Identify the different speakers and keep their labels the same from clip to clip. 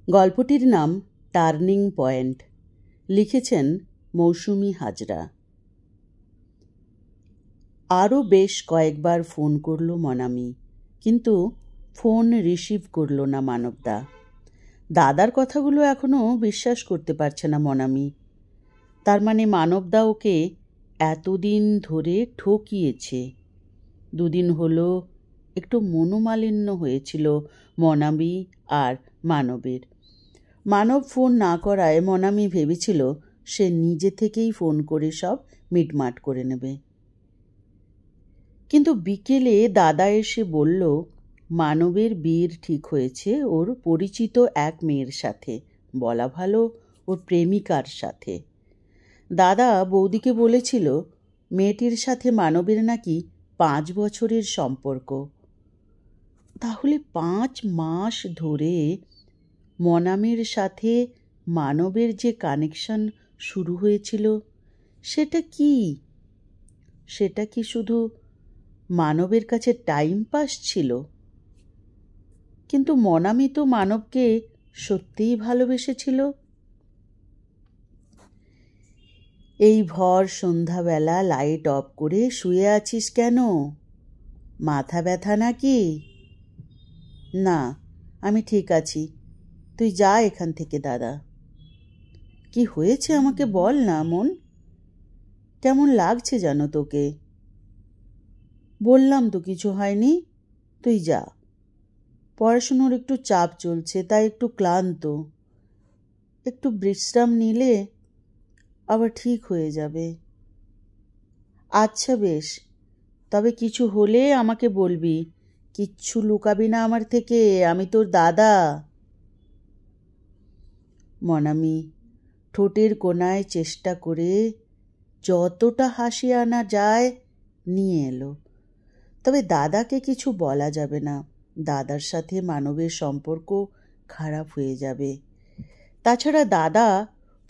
Speaker 1: গল্পটির নাম turning point. লিখেছেন মৌসুমি হাজরা। আরও বেশ কয়েকবার ফোন করল মনামি, কিন্তু ফোন রিসিভ করল না মানবদা। দাদার কথাগুলো এখনও বিশ্বাস করতে পারছে না মনামি। তার মানে মানবদা ওকে এতদিন ধরে ঠকিয়েছে। দুদিন হলো একটু মনোমালিন্য হয়েছিল মনামি আর মানবের। মানব ফোন না করায় মনামি ভেবেছিল সে নিজে থেকেই ফোন করে সব মিটমাট করে নেবে। কিন্তু বিকেলে দাদা এসে বলল মানবের বিয়ের ঠিক হয়েছে ওর পরিচিত এক মেয়ের সাথে, বলা ভালো ওর প্রেমিকার সাথে। দাদা বৌদিকে বলেছিল মেয়েটির সাথে মানবের নাকি 5 বছরের সম্পর্ক। তাহলে 5 মাস ধরে মনামির সাথে মানবের যে কানেকশন শুরু হয়েছিল সেটা কি শুধু মানবের কাছে টাইম পাস ছিল? কিন্তু মনামি তো মানবকে সত্যিই ভালোবেসেছিল। এই ভর সন্ধ্যাবেলা লাইট অফ করে শুয়ে আছিস কেন? মাথা ব্যথা নাকি? না, আমি ঠিক আছি, তুই যা এখান থেকে দাদা। কি হয়েছে আমাকে বল না মন, কেমন লাগছে জানো তোকে? বললাম তো কিছু হয়নি, তুই যা। পড়াশুনোর একটু চাপ চলছে, তাই একটু ক্লান্ত, একটু বিশ্রাম নিলে আবার ঠিক হয়ে যাবে। আচ্ছা বেশ, তবে কিছু হলে আমাকে বলবি, কিচ্ছু লুকাবি না আমার থেকে, আমি তোর দাদা। মনামি ঠোঁটের কোণায় চেষ্টা করে যতটা হাসি আনা যায় নিয়ে এলো। তবে দাদাকে কিছু বলা যাবে না, দাদার সাথে মানবের সম্পর্ক খারাপ হয়ে যাবে। তাছাড়া দাদা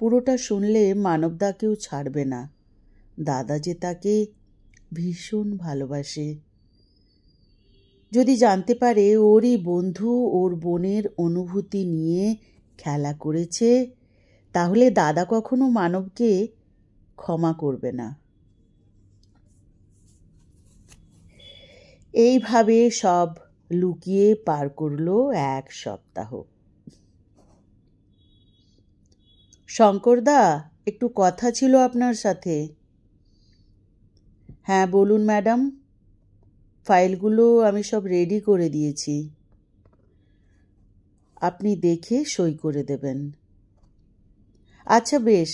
Speaker 1: পুরোটা শুনলে মানবদাকেও ছাড়বে না। দাদা যে তাকে ভীষণ ভালোবাসে। যদি জানতে পারে ওরই বন্ধু ওর বোনের অনুভূতি নিয়ে খেলা করেছে, তাহলে দাদা কখনো মানবকে ক্ষমা করবে না। এইভাবে সব লুকিয়ে পার করলো 1 সপ্তাহ। শঙ্করদা, একটু কথা ছিল আপনার সাথে। হ্যাঁ বলুন ম্যাডাম, ফাইলগুলো আমি সব রেডি করে দিয়েছি, আপনি দেখে সই করে দেবেন। আচ্ছা বেশ,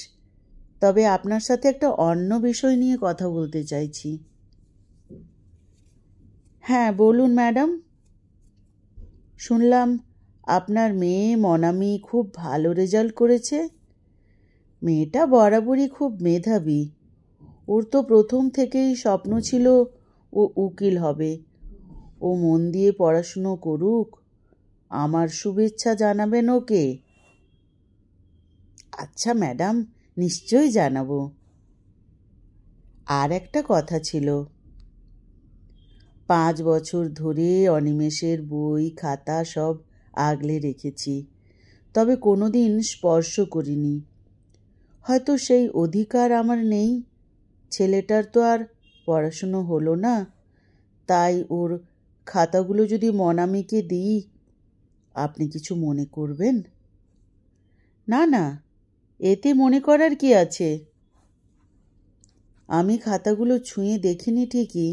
Speaker 1: তবে আপনার সাথে একটা অন্য বিষয় নিয়ে কথা বলতে চাইছি। হ্যাঁ বলুন ম্যাডাম। শুনলাম আপনার মেয়ে মনামি খুব ভালো রেজাল্ট করেছে। মেয়েটা বরাবরই খুব মেধাবী। ওর তো প্রথম থেকেই স্বপ্ন ছিল ও উকিল হবে। ও মন দিয়ে পড়াশুনো করুক, আমার শুভেচ্ছা জানাবেন ওকে। আচ্ছা ম্যাডাম, নিশ্চয়ই জানাবো। আর একটা কথা ছিল, 5 বছর ধরে অনিমেষের বই খাতা সব আগলে রেখেছি, তবে কোনোদিন স্পর্শ করিনি। হয়তো সেই অধিকার আমার নেই। ছেলেটার তো আর পড়াশুনো হলো না, তাই ওর খাতাগুলো যদি মনামিকে দিই, আপনি কিছু মনে করবেন? না না, এতে মনে করার কি আছে? আমি খাতাগুলো ছুঁয়ে দেখিনি ঠিকই,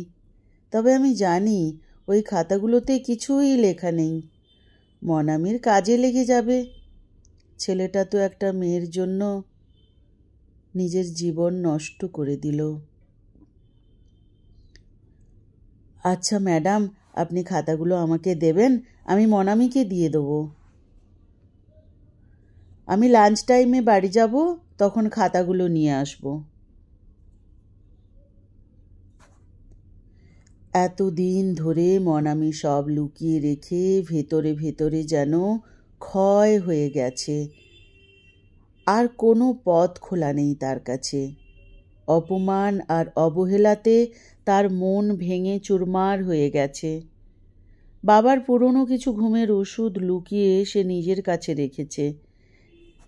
Speaker 1: তবে আমি জানি ওই খাতাগুলোতে কিছুই লেখা নেই। মনামির কাজে লেগে যাবে। ছেলেটা তো একটা মেয়ের জন্য নিজের জীবন নষ্ট করে দিল। আচ্ছা ম্যাডাম, আপনি খাতাগুলো আমাকে দেবেন, আমি মনামিকে দিয়ে দেবো। আমি লাঞ্চ টাইমে বাড়ি যাব, তখন খাতাগুলো নিয়ে আসব। এতদিন ধরে মনামি সব লুকিয়ে রেখে ভেতরে ভেতরে যেন ক্ষয় হয়ে গেছে। আর কোনো পথ খোলা নেই তার কাছে। অপমান আর অবহেলাতে তার মন ভেঙে চুরমার হয়ে গেছে। বাবার পুরনো কিছু ঘুমের ওষুধ লুকিয়ে সে নিজের কাছে রেখেছে।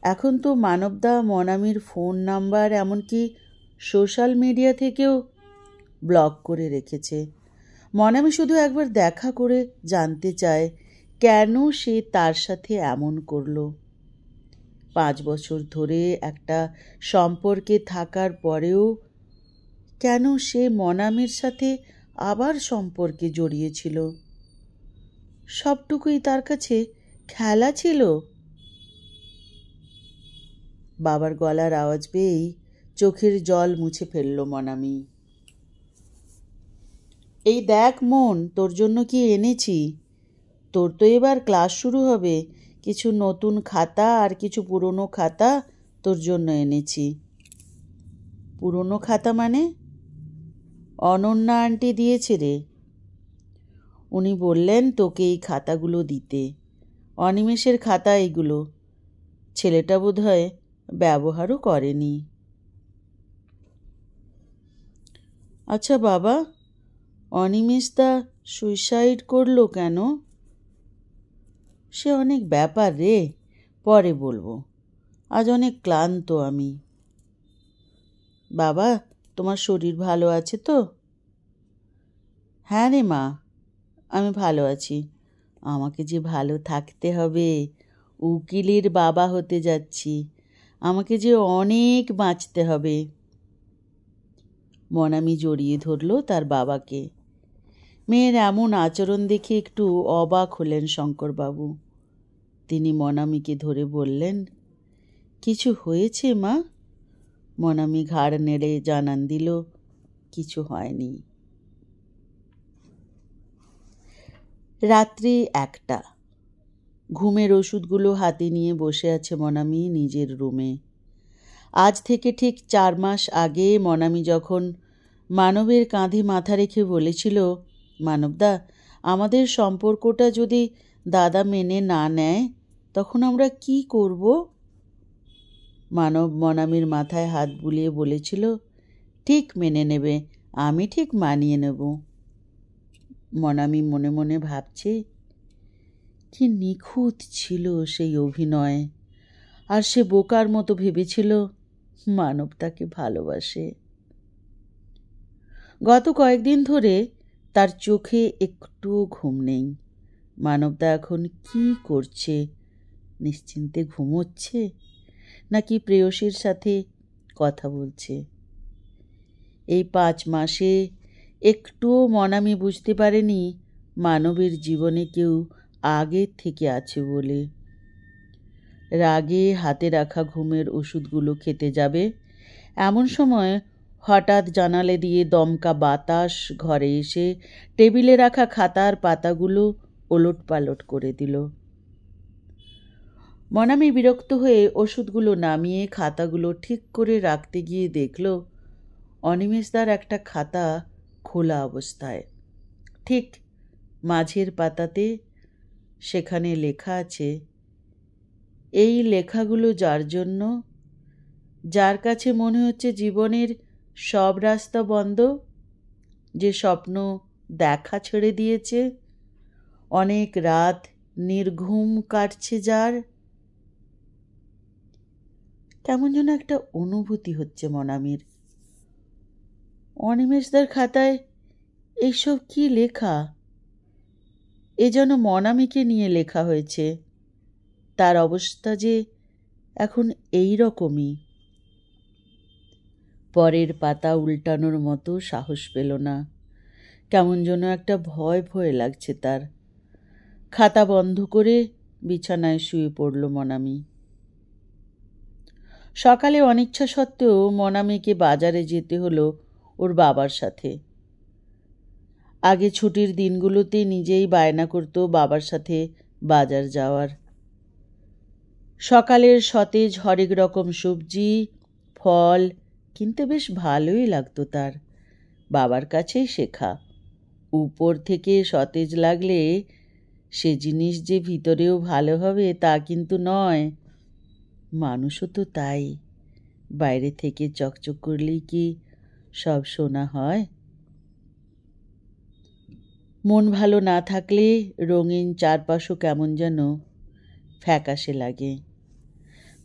Speaker 1: এখন তো মানবদা মনামির ফোন নাম্বার এমনকি সোশ্যাল মিডিয়া থেকেও ব্লক করে রেখেছে। মনামি শুধু একবার দেখা করে জানতে চায় কেন সে তার সাথে এমন করলো। 5 বছর ধরে একটা সম্পর্কে থাকার পরেও কেন সে মনামির সাথে আবার সম্পর্কে জড়িয়েছিল? সবটুকুই তার কাছে খেলা ছিল। বাবার গলার আওয়াজ পেয়েই চোখের জল মুছে ফেলল মনামি। এই দেখ মন, তোর জন্য কি এনেছি। তোর তো এবার ক্লাস শুরু হবে। কিছু নতুন খাতা আর কিছু পুরনো খাতা তোর জন্য এনেছি। পুরনো খাতা মানে? অনন্যা আন্টি দিয়েছে রে। উনি বললেন তোকে এই খাতাগুলো দিতে। অনিমেষের খাতা এগুলো। ছেলেটা বোধহয় ব্যবহারও করেনি। আচ্ছা বাবা, অনিমেষদা সুইসাইড করলো কেন? সে অনেক ব্যাপার রে, পরে বলবো। আজ অনেক ক্লান্ত আমি। বাবা, তোমার শরীর ভালো আছে তো? হ্যাঁ রে মা, আমি ভালো আছি। আমাকে যে ভালো থাকতে হবে। উকিলের বাবা হতে যাচ্ছি। আমাকে যে অনেক বাঁচতে হবে। মনামি জড়িয়ে ধরল তার বাবাকে। মেয়ের এমন আচরণ দেখে একটু অবাক হলেন শঙ্করবাবু। তিনি মনামিকে ধরে বললেন, কিছু হয়েছে মা? মনামি ঘাড় নেড়ে জানান দিল, কিছু হয়নি। রাত্রি 1টা। ঘুমের ওষুধগুলো হাতে নিয়ে বসে আছে মনামি নিজের রুমে। আজ থেকে ঠিক 4 মাস আগে মনামি যখন মানবের কাঁধে মাথা রেখে বলেছিল, মানবদা, আমাদের সম্পর্কটা যদি দাদা মেনে না নেয় তখন আমরা কি করব? মানব মনামির মাথায় হাত বুলিয়ে বলেছিল, ঠিক মেনে নেবে, আমি ঠিক মানিয়ে নেব। মনামি মনে মনে ভাবছে, কি নিখুঁত ছিল সেই অভিনয়। আর সে বোকার মতো ভেবেছিল মানব তাকে ভালোবাসে। গত কয়েকদিন ধরে তার চোখে একটুও ঘুম নেই। মানবদা এখন কি করছে? নিশ্চিন্তে ঘুমোচ্ছে নাকি প্রেয়সীর সাথে কথা বলছে? এই 5 মাসে একটুও মনামি বুঝতে পারেনি মানবের জীবনে কেউ আগের থেকে আছে বলে। রাগে হাতে রাখা ঘুমের ওষুধগুলো খেতে যাবে এমন সময় হঠাৎ জানালা দিয়ে দমকা বাতাস ঘরে এসে টেবিলে রাখা খাতার পাতাগুলো ওলটপালট করে দিল। মনামি বিরক্ত হয়ে ওষুধগুলো নামিয়ে খাতাগুলো ঠিক করে রাখতে গিয়ে দেখল অনিমেষদার একটা খাতা খোলা অবস্থায়। ঠিক মাঝের পাতাতে সেখানে লেখা আছে, এই লেখাগুলো যার জন্য, যার কাছে মনে হচ্ছে জীবনের সব রাস্তা বন্ধ, যে স্বপ্ন দেখা ছেড়ে দিয়েছে, অনেক রাত নির্ঘুম কাটছে যার। কেমন যেন একটা অনুভূতি হচ্ছে মনামির। অনিমেষদার খাতায় এইসব কি লেখা? এ যেন মনামিকে নিয়ে লেখা হয়েছে। তার অবস্থা যে এখন এই রকমই। পরের পাতা উল্টানোর মতো সাহস পেল না। কেমন যেন একটা ভয় ভয় লাগছে তার। খাতা বন্ধ করে বিছানায় শুয়ে পড়ল মনামি। সকালে অনিচ্ছা সত্ত্বেও মনামিকে বাজারে যেতে হলো ওর বাবার সাথে। আগে ছুটির দিনগুলোতে নিজেই বায়না করতো বাবার সাথে বাজার যাওয়ার। সকালের সতেজ হরেক রকম সবজি ফল কিনতে বেশ ভালোই লাগতো তার। বাবার কাছেই শেখা। উপর থেকে সতেজ লাগলে সে জিনিস যে ভিতরেও ভালো হবে তা কিন্তু নয়। মানুষও তো তাই। বাইরে থেকে চকচক করলেই কি সব সোনা হয়? মন ভালো না থাকলে রঙিন চারপাশও কেমন যেন ফ্যাকাশে লাগে।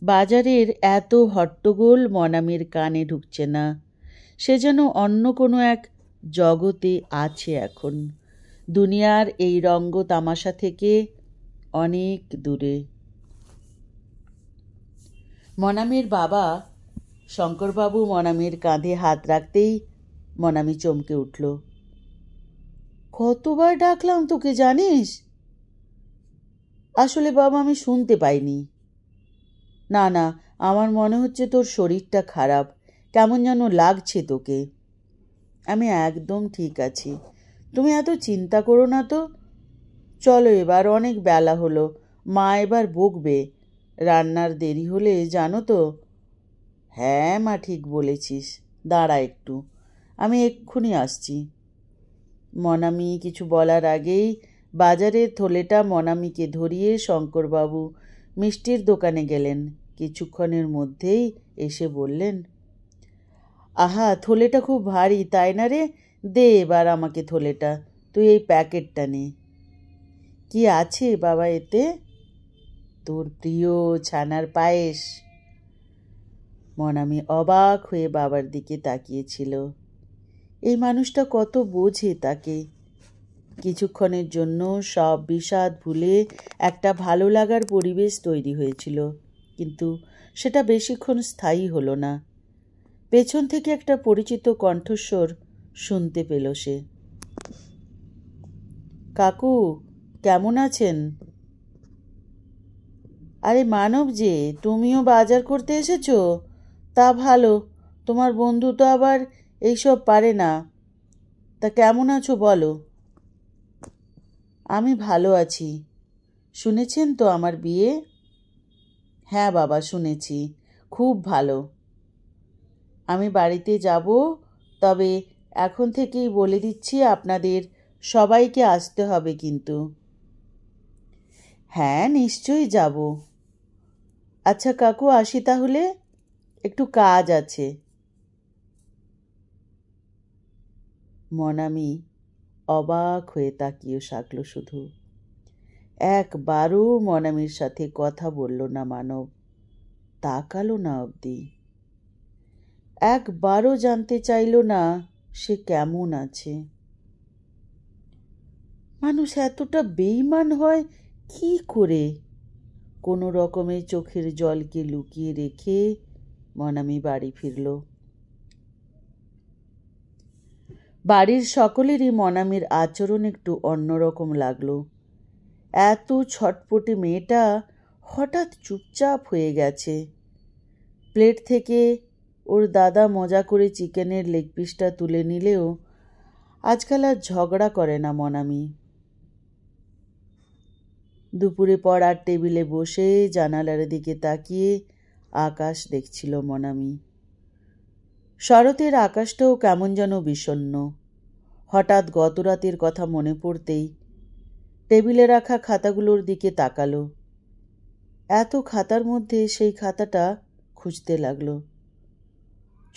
Speaker 1: বাজারের এত হট্টগোল মনামির কানে ঢুকছে না। সে যেন অন্য কোনো এক জগতে আছে এখন, দুনিয়ার এই রঙ্গ তামাশা থেকে অনেক দূরে। মনামির বাবা শঙ্করবাবু মনামির কাঁধে হাত রাখতেই মনামি চমকে উঠল। কতবার ডাকলাম তোকে জানিস? আসলে বাবা আমি শুনতে পাইনি। না না, আমার মনে হচ্ছে তোর শরীরটা খারাপ, কেমন যেন লাগছে তোকে। আমি একদম ঠিক আছি, তুমি এত চিন্তা করো না তো। চলো এবার, অনেক বেলা হলো, মা এবার বকবে। রান্নার দেরি হলে জানো তো। হ্যাঁ মা, ঠিক বলেছিস, দাঁড়া একটু, আমি এক্ষুনি আসছি। মনামি কিছু বলার আগেই বাজারের থলেটা মনামিকে ধরিয়ে শঙ্করবাবু মিষ্টির দোকানে গেলেন। কিছুক্ষণের মধ্যেই এসে বললেন, আহা, থলেটা খুব ভারী তাই না রে? দে এবার আমাকে থলেটা, তুই এই প্যাকেটটা নে। কি আছে বাবা এতে? তোর প্রিয় ছানার পায়েস। মনামি অবাক হয়ে বাবার দিকে তাকিয়েছিল। এই মানুষটা কত বোঝে তাকে। কিছুক্ষণের জন্য সব বিষাদ ভুলে একটা ভালো লাগার পরিবেশ তৈরি হয়েছিল, কিন্তু সেটা বেশিক্ষণ স্থায়ী হলো না। পেছন থেকে একটা পরিচিত কণ্ঠস্বর শুনতে পেল সে। কাকু, কেমন আছেন? আরে মানব যে, তুমিও বাজার করতে এসেছো? তা ভালো, তোমার বন্ধু তো আবার এইসব পারে না। তা কেমন আছো বলো? আমি ভালো আছি। শুনেছেন তো আমার বিয়ে? হ্যাঁ বাবা, শুনেছি, খুব ভালো। আমি বাড়িতে যাব, তবে এখন থেকেই বলে দিচ্ছি আপনাদের সবাইকে আসতে হবে কিন্তু। হ্যাঁ নিশ্চয়ই যাব। আচ্ছা কাকু, আসি তাহলে, একটু কাজ আছে। মনামি অবাক হয়ে তাকিয়ে থাকল শুধু। একবারও মনামির সাথে কথা বলল না মানব, তাকালো না অবধি। একবারও জানতে চাইল না সে কেমন আছে। মানুষ এতটা বেইমান হয় কি করে? কোনো রকমে চোখের জলকে লুকিয়ে রেখে মনামি বাড়ি ফিরল। বাড়ির সকলেরই মনামির আচরণ একটু অন্যরকম লাগলো। এত ছটপটে মেয়েটা হঠাৎ চুপচাপ হয়ে গেছে। প্লেট থেকে ওর দাদা মজা করে চিকেনের লেগ পিসটা তুলে নিলেও আজকাল আর ঝগড়া করে না মনামি। দুপুরে পড়ার টেবিলে বসে জানালার দিকে তাকিয়ে আকাশ দেখছিল মনামি। শরতের আকাশটাও কেমন যেন বিষণ্ণ। হঠাৎ গত রাতের কথা মনে পড়তেই টেবিলে রাখা খাতাগুলোর দিকে তাকালো। এত খাতার মধ্যে সেই খাতাটা খুঁজতে লাগলো।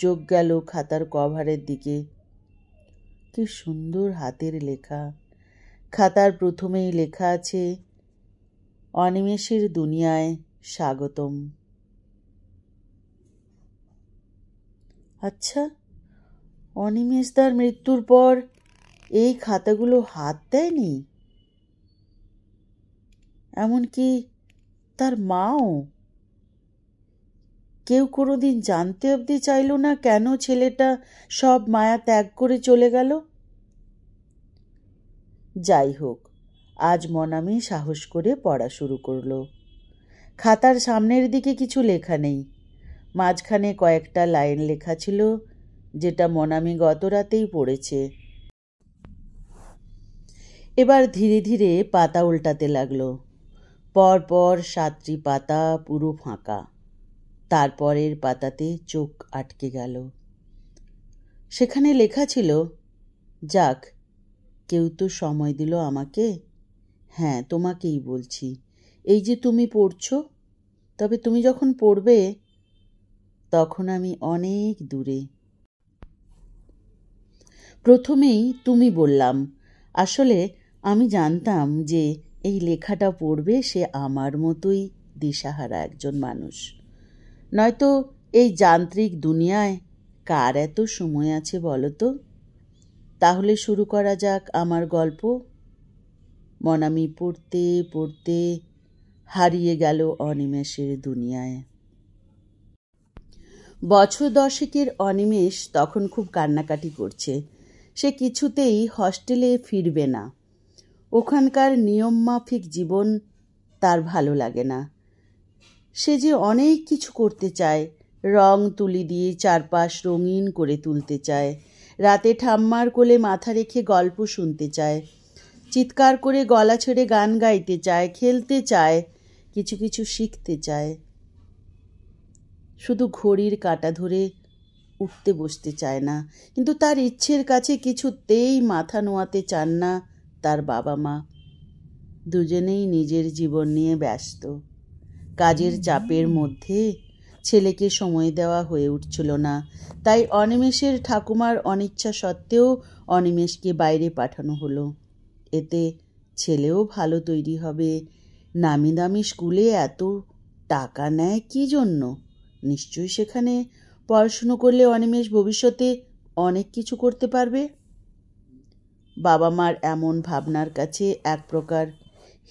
Speaker 1: চোখ গেল খাতার কভারের দিকে। কি সুন্দর হাতের লেখা। খাতার প্রথমেই লেখা আছে, অনিমেষের দুনিয়ায় স্বাগতম। আচ্ছা, অনিমেষদার মৃত্যুর পর এই খাতাগুলো হাত দেয়নি? এমনকি তার মাও? কেউ কোনোদিন জানতে অবধি চাইল না কেন ছেলেটা সব মায়া ত্যাগ করে চলে গেল? যাই হোক, আজ মনামি সাহস করে পড়া শুরু করলো। খাতার সামনের দিকে কিছু লেখা নেই, মাঝখানে কয়েকটা লাইন লেখা ছিল, যেটা মনামি গত রাতেই পড়েছে। এবার ধীরে ধীরে পাতা উল্টাতে লাগলো। পরপর 7টি পাতা পুরো ফাঁকা। তারপরের পাতাতে চোখ আটকে গেল। সেখানে লেখা ছিল, যাক, কেউ তো সময় দিল আমাকে। হ্যাঁ, তোমাকেই বলছি, এই যে তুমি পড়ছো, তবে তুমি যখন পড়বে তখন আমি অনেক দূরে। প্রথমেই তুমি বললাম, আসলে আমি জানতাম যে এই লেখাটা পড়বে সে আমার মতোই দিশাহারা একজন মানুষ। নয়তো এই যান্ত্রিক দুনিয়ায় কার এত সময় আছে বলো তো? তাহলে শুরু করা যাক আমার গল্প। মনামি পড়তে পড়তে হারিয়ে গেল অনিমেষের দুনিয়ায়। বছর 10 অনিমেষ তখন খুব কান্নাকাটি করছে। সে কিছুতেই হস্টেলে ফিরবে না। ওখানকার নিয়মমাফিক জীবন তার ভালো লাগে না। সে যে অনেক কিছু করতে চায়, রং তুলি দিয়ে চারপাশ রঙিন করে তুলতে চায়, রাতে ঠাম্মার কোলে মাথা রেখে গল্প শুনতে চায়, চিৎকার করে গলা ছেড়ে গান গাইতে চায়, খেলতে চায়, কিছু কিছু শিখতে চায়। শুধু ঘড়ির কাঁটা ধরে উঠতে বসতে চায় না। কিন্তু তার ইচ্ছের কাছে কিছুতেই মাথা নোয়াতে চান না তার বাবা মা। দুজনেই নিজের জীবন নিয়ে ব্যস্ত। কাজের চাপের মধ্যে ছেলেকে সময় দেওয়া হয়ে উঠছিল না। তাই অনিমেষের ঠাকুমার অনিচ্ছা সত্ত্বেও অনিমেষকে বাইরে পাঠানো হলো। এতে ছেলেও ভালো তৈরি হবে। নামি দামি স্কুলে এত টাকা নেয় কী জন্য? নিশ্চয়ই সেখানে পড়াশুনো করলে অনিমেষ ভবিষ্যতে অনেক কিছু করতে পারবে। বাবা মার এমন ভাবনার কাছে এক প্রকার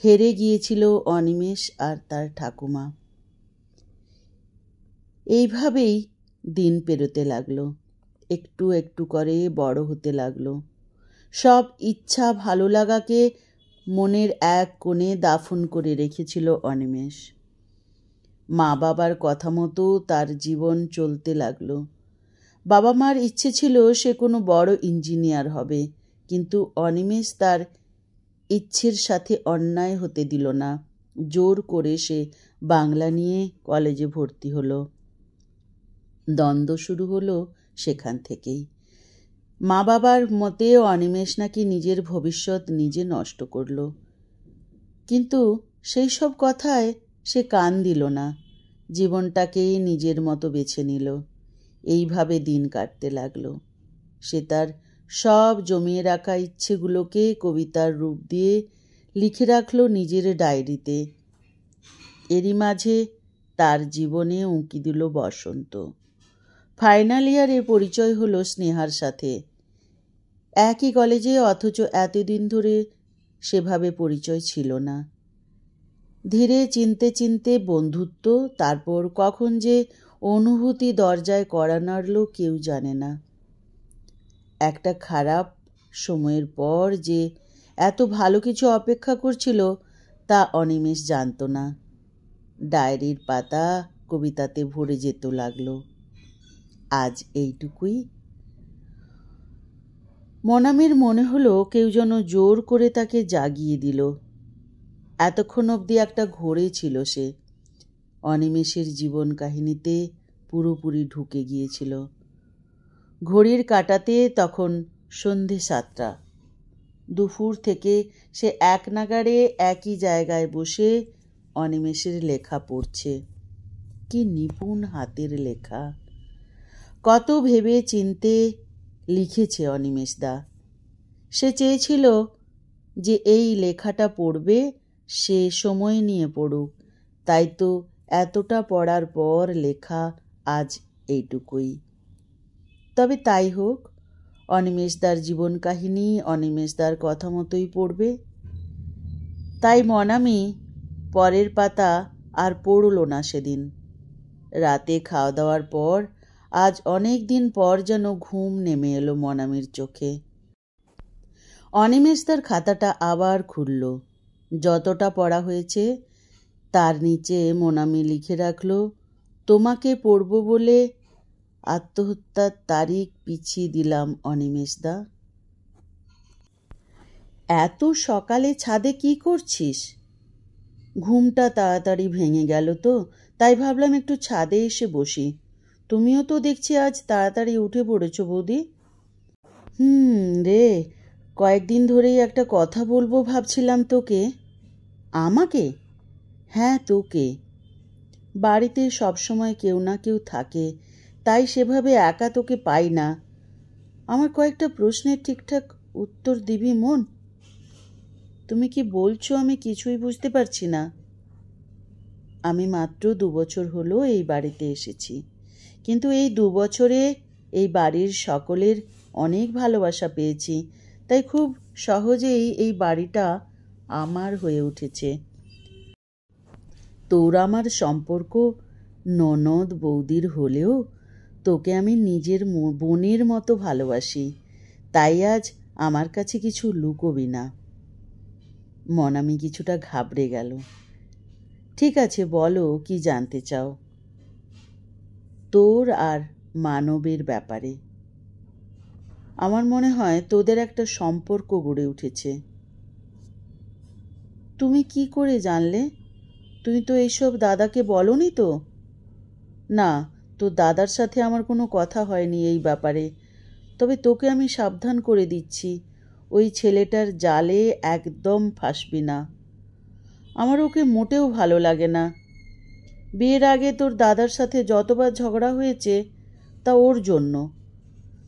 Speaker 1: হেরে গিয়েছিল অনিমেষ আর তার ঠাকুমা। এইভাবেই দিন পেরোতে লাগলো। একটু একটু করে বড় হতে লাগলো। সব ইচ্ছা ভালো লাগাকে মনের এক কোণে দাফন করে রেখেছিল অনিমেষ। মা বাবার কথা মতো তার জীবন চলতে লাগলো। বাবা মার ইচ্ছে ছিল সে কোনো বড় ইঞ্জিনিয়ার হবে, কিন্তু অনিমেষ তার ইচ্ছের সাথে অন্যায় হতে দিল না। জোর করে সে বাংলা নিয়ে কলেজে ভর্তি হলো। দ্বন্দ্ব শুরু হলো সেখান থেকেই। মা বাবার মতে অনিমেষ নাকি নিজের ভবিষ্যৎ নিজে নষ্ট করল, কিন্তু সেই সব কথায় সে কান দিল না। জীবনটাকেই নিজের মতো বেছে নিল। এইভাবে দিন কাটতে লাগলো। সে তার সব জমিয়ে রাখা ইচ্ছেগুলোকে কবিতার রূপ দিয়ে লিখে রাখল নিজের ডায়েরিতে। এরই মাঝে তার জীবনে উঁকি দিল বসন্ত। ফাইনাল ইয়ারে পরিচয় হলো স্নেহার সাথে। একই কলেজে, অথচ এতদিন ধরে সেভাবে পরিচয় ছিল না। ধীরে চিনতে চিনতে বন্ধুত্ব, তারপর কখন যে অনুভূতি দরজায় কড়া নাড়ল কেউ জানে না। একটা খারাপ সময়ের পর যে এত ভালো কিছু অপেক্ষা করছিল তা অনিমেষ জানত না। ডায়েরির পাতা কবিতাতে ভরে যেত লাগলো। আজ এইটুকুই। মনামির মনে হলো কেউ যেন জোর করে তাকে জাগিয়ে দিল। এতক্ষণ অবধি একটা ঘোরে ছিল সে। অনিমেষের জীবন কাহিনীতে পুরোপুরি ঢুকে গিয়েছিল। ঘড়ির কাঁটাতে তখন সন্ধে 7টা। দুপুর থেকে সে এক নাগাড়ে একই জায়গায় বসে অনিমেষের লেখা পড়ছে। কি নিপুণ হাতের লেখা! কত ভেবে চিনতে লিখেছে অনিমেষদা। সে চেয়েছিল যে এই লেখাটা পড়বে, সে সময় নিয়ে পড়ুক। তাই তো এতটা পড়ার পর লেখা আজ এইটুকুই। তবে তাই হোক, অনিমেষদার জীবন কাহিনী অনিমেষদার কথা মতোই পড়বে। তাই মনামি পরের পাতা আর পড়ল না সেদিন। রাতে খাওয়া দাওয়ার পর আজ অনেক দিন পর যেন ঘুম নেমে এলো মনামির চোখে। অনিমেষদার খাতাটা আবার খুলল। যতটা পড়া হয়েছে তার নিচে মনামি লিখে রাখল, তোমাকে পড়ব বলে আত্মহত্যার তারিখ পিছিয়ে দিলাম অনিমেষদা। এত সকালে ছাদে কি করছিস? ঘুমটা তাড়াতাড়ি ভেঙে গেল তো, তাই ভাবলাম একটু ছাদে এসে বসি। তুমিও তো দেখছি আজ তাড়াতাড়ি উঠে পড়েছ বৌদি। রে, কয়েকদিন ধরেই একটা কথা বলবো ভাবছিলাম তোকে। আমাকে? হ্যাঁ, তোকে। বাড়িতে সবসময় কেউ না কেউ থাকে, তাই সেভাবে একা তোকে পাই না। আমার কয়েকটা প্রশ্নের ঠিকঠাক উত্তর দিবি মন? তুমি কি বলছো আমি কিছুই বুঝতে পারছি না। আমি মাত্র 2 বছর হলো এই বাড়িতে এসেছি, কিন্তু এই 2 বছরে এই বাড়ির সকলের অনেক ভালোবাসা পেয়েছি, তাই খুব সহজেই এই বাড়িটা আমার হয়ে উঠেছে। তোর আমার সম্পর্ক ননদ বৌদির হলেও তোকে আমি নিজের বোনের মতো ভালোবাসি, তাই আজ আমার কাছে কিছু লুকোবি না। মনামি কিছুটা ঘাবড়ে গেল। ঠিক আছে, বলো কি জানতে চাও। তোর আর মানবের ব্যাপারে। আমার মনে হয় তোদের একটা সম্পর্ক গড়ে উঠেছে। তুমি কি করে জানলে? তুমি তো এইসব দাদাকে বলনি তো? না, তোর দাদার সাথে আমার কোনো কথা হয়নি এই ব্যাপারে। তবে তোকে আমি সাবধান করে দিচ্ছি, ওই ছেলেটার জালে একদম ফাঁসবি না। আমার ওকে মোটেও ভালো লাগে না। বিয়ের আগে তোর দাদার সাথে যতবার ঝগড়া হয়েছে তা ওর জন্য।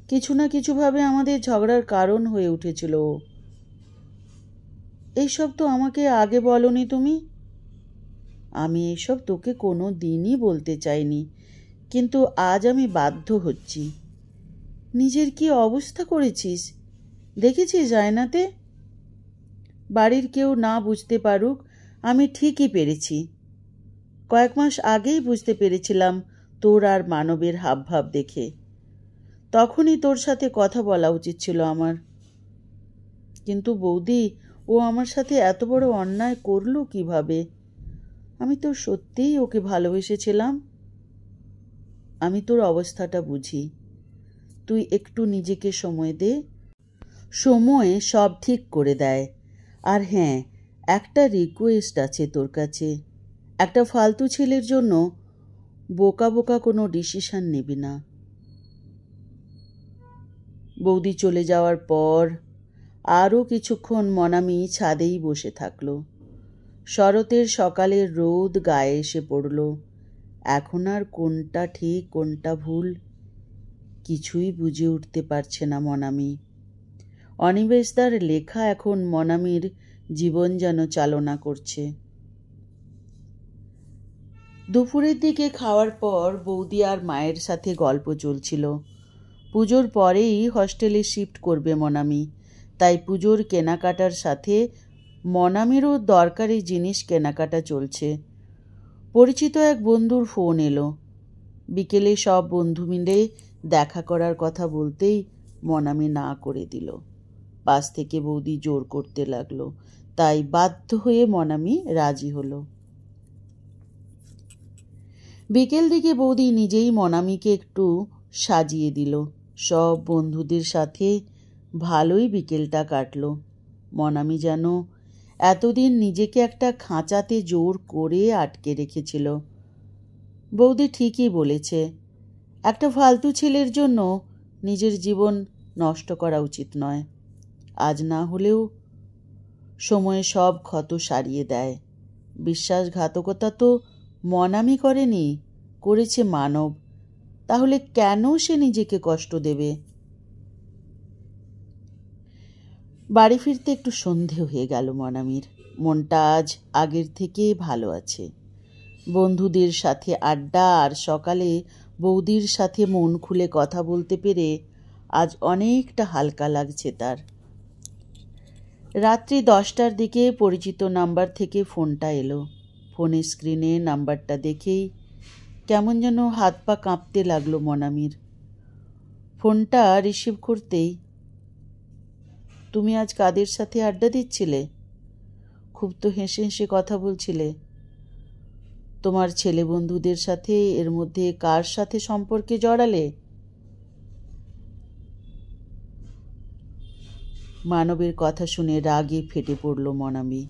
Speaker 1: কিছু না কিছুভাবে আমাদের ঝগড়ার কারণ হয়ে উঠেছিল ও। এইসব তো আমাকে আগে বলনি তুমি। আমি এইসব তোকে কোনো দিনই বলতে চাইনি, কিন্তু আজ আমি বাধ্য হচ্ছি। নিজের কি অবস্থা করেছিস দেখেছিস আয়নাতে? বাড়ির কেউ না বুঝতে পারুক, আমি ঠিকই পেরেছি। কয়েক মাস আগেই বুঝতে পেরেছিলাম তোর আর মানবের হাবভাব দেখে। তখনই তোর সাথে কথা বলা উচিত ছিল আমার। কিন্তু বৌদি, ও আমার সাথে এত বড় অন্যায় করলো কিভাবে? আমি তো সত্যিই ওকে ভালোবেসেছিলাম। আমি তোর অবস্থাটা বুঝি। তুই একটু নিজেকে সময় দে, সময়ে সব ঠিক করে দেয়। আর হ্যাঁ, একটা রিকোয়েস্ট আছে তোর কাছে। একটা ফালতু ছেলের জন্য বোকা বোকা কোনো ডিসিশন নিবি না। বৌদি চলে যাওয়ার পর আরও কিছুক্ষণ মনামি ছাদেই বসে থাকলো। শরতের সকালের রোদ গায়ে এসে পড়ল। এখন আর কোনটা ঠিক কোনটা ভুল কিছুই বুঝে উঠতে পারছে না মনামি। অনিমেষদার লেখা এখন মনামির জীবন যেন চালনা করছে। দুপুরের দিকে খাওয়ার পর বৌদি আর মায়ের সাথে গল্প চলছিল। পুজোর পরেই হস্টেলে শিফট করবে মনামি, তাই পুজোর কেনাকাটার সাথে মনামিরও দরকারি জিনিস কেনাকাটা চলছে। পরিচিত এক বন্ধুর ফোন এলো। বিকেলে সব বন্ধু মিলে দেখা করার কথা বলতেই মনামি না করে দিল। পাশ থেকে বৌদি জোর করতে লাগলো, তাই বাধ্য হয়ে মনামি রাজি হলো। বিকেল দিকে বৌদি নিজেই মনামিকে একটু সাজিয়ে দিল। সব বন্ধুদের সাথে ভালোই বিকেলটা কাটলো। মনামি যেন এতদিন নিজেকে একটা খাঁচাতে জোর করে আটকে রেখেছিল। বৌদি ঠিকই বলেছে, একটা ফালতু ছেলের জন্য নিজের জীবন নষ্ট করা উচিত নয়। আজ না হলেও সময়ে সব ক্ষত সারিয়ে দেয়। বিশ্বাসঘাতকতা তো মনামি করেনি, করেছে মানব। তাহলে কেন সে নিজেকে কষ্ট দেবে? বাড়ি ফিরতে একটু সন্ধে হয়ে গেল মনামির। মনটা আজ আগের থেকে ভালো আছে। বন্ধুদের সাথে আড্ডা আর সকালে বৌদির সাথে মন খুলে কথা বলতে পেরে আজ অনেকটা হালকা লাগছে তার। রাত্রি 10টার দিকে পরিচিত নাম্বার থেকে ফোনটা এলো। ফোনের স্ক্রিনে নাম্বারটা দেখেই কেমন যেন হাত পা কাঁপতে লাগলো মনামির। ফোনটা রিসিভ করতেই, তুমি আজ কাদের সাথে আড্ডা দিচ্ছিলে? খুব তো হেসে হেসে কথা বলছিলে। তোমার ছেলে বন্ধুদের সাথে এর মধ্যে কার সাথে সম্পর্কে জড়ালে? মানবের কথা শুনে রাগে ফেটে পড়ল মনামি।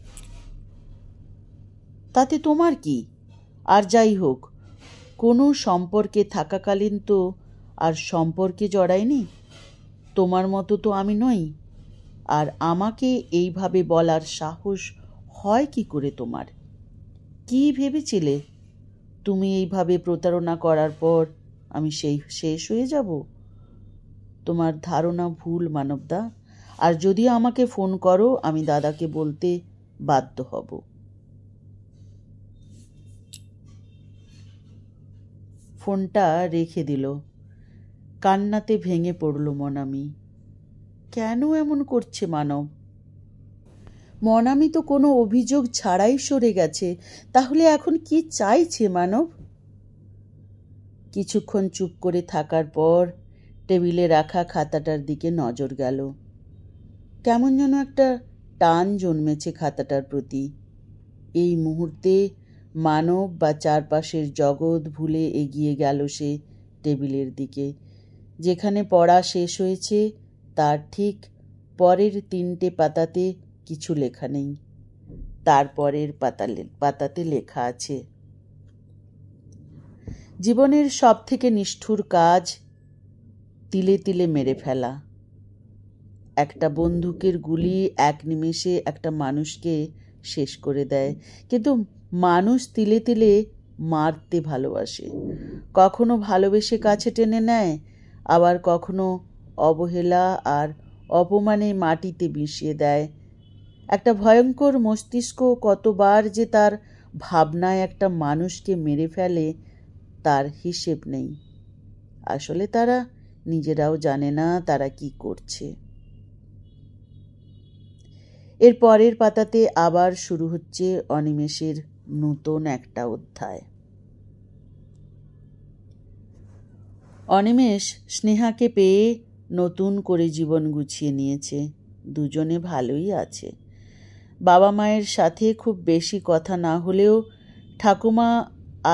Speaker 1: তাতে তোমার কি? আর যাই হোক, কোনো সম্পর্কে থাকাকালীন তো আর সম্পর্কে জড়ায়নি। তোমার মতো তো আমি নই। আর আমাকে এইভাবে বলার সাহস হয় কি করে তোমার? কি ভেবেছিলে তুমি এইভাবে প্রতারণা করার পর আমি শেষ হয়ে যাব? তোমার ধারণা ভুল মানবদা। আর যদি আমাকে ফোন করো আমি দাদাকে বলতে বাধ্য হব। ফোনটা রেখে দিল। কান্নাতে ভেঙে পড়ল মনামি। কেন এমন করছে মানব? মনামি তো কোনো অভিযোগ ছাড়াই সরে গেছে, তাহলে এখন কি চাইছে মানব? কিছুক্ষণ চুপ করে থাকার পর টেবিলে রাখা খাতাটার দিকে নজর গেল। কেমন যেন একটা টান জন্মেছে খাতাটার প্রতি। এই মুহূর্তে মানব বা চারপাশের জগৎ ভুলে এগিয়ে গেল সে টেবিলের দিকে। যেখানে পড়া শেষ হয়েছে তার ঠিক পরের 3টে পাতাতে কিছু লেখা নেই। তারপরের পাতাতে লেখা আছে, জীবনের সব থেকে নিষ্ঠুর কাজ তিলে তিলে মেরে ফেলা। একটা বন্দুকের গুলি এক নিমেষে একটা মানুষকে শেষ করে দেয়, কিন্তু মানুষ তিলে তিলে মারতে ভালোবাসে। কখনো ভালোবেসে কাছে টেনে নেয়, আবার কখনো অবহেলা আর অপমানে মাটিতে মিশিয়ে দেয়। একটা ভয়ঙ্কর মস্তিষ্ক কতবার যে তার ভাবনায় একটা মানুষকে মেরে ফেলে তার হিসেব নেই। আসলে তারা নিজেরাও জানে না তারা কি করছে। এর পরের পাতাতে আবার শুরু হচ্ছে অনিমেষের নতুন একটা অধ্যায়। অনিমেষ স্নেহাকে পেয়ে নতুন করে জীবন গুছিয়ে নিয়েছে। দুজনে ভালোই আছে। বাবা মায়ের সাথে খুব বেশি কথা না হলেও ঠাকুমা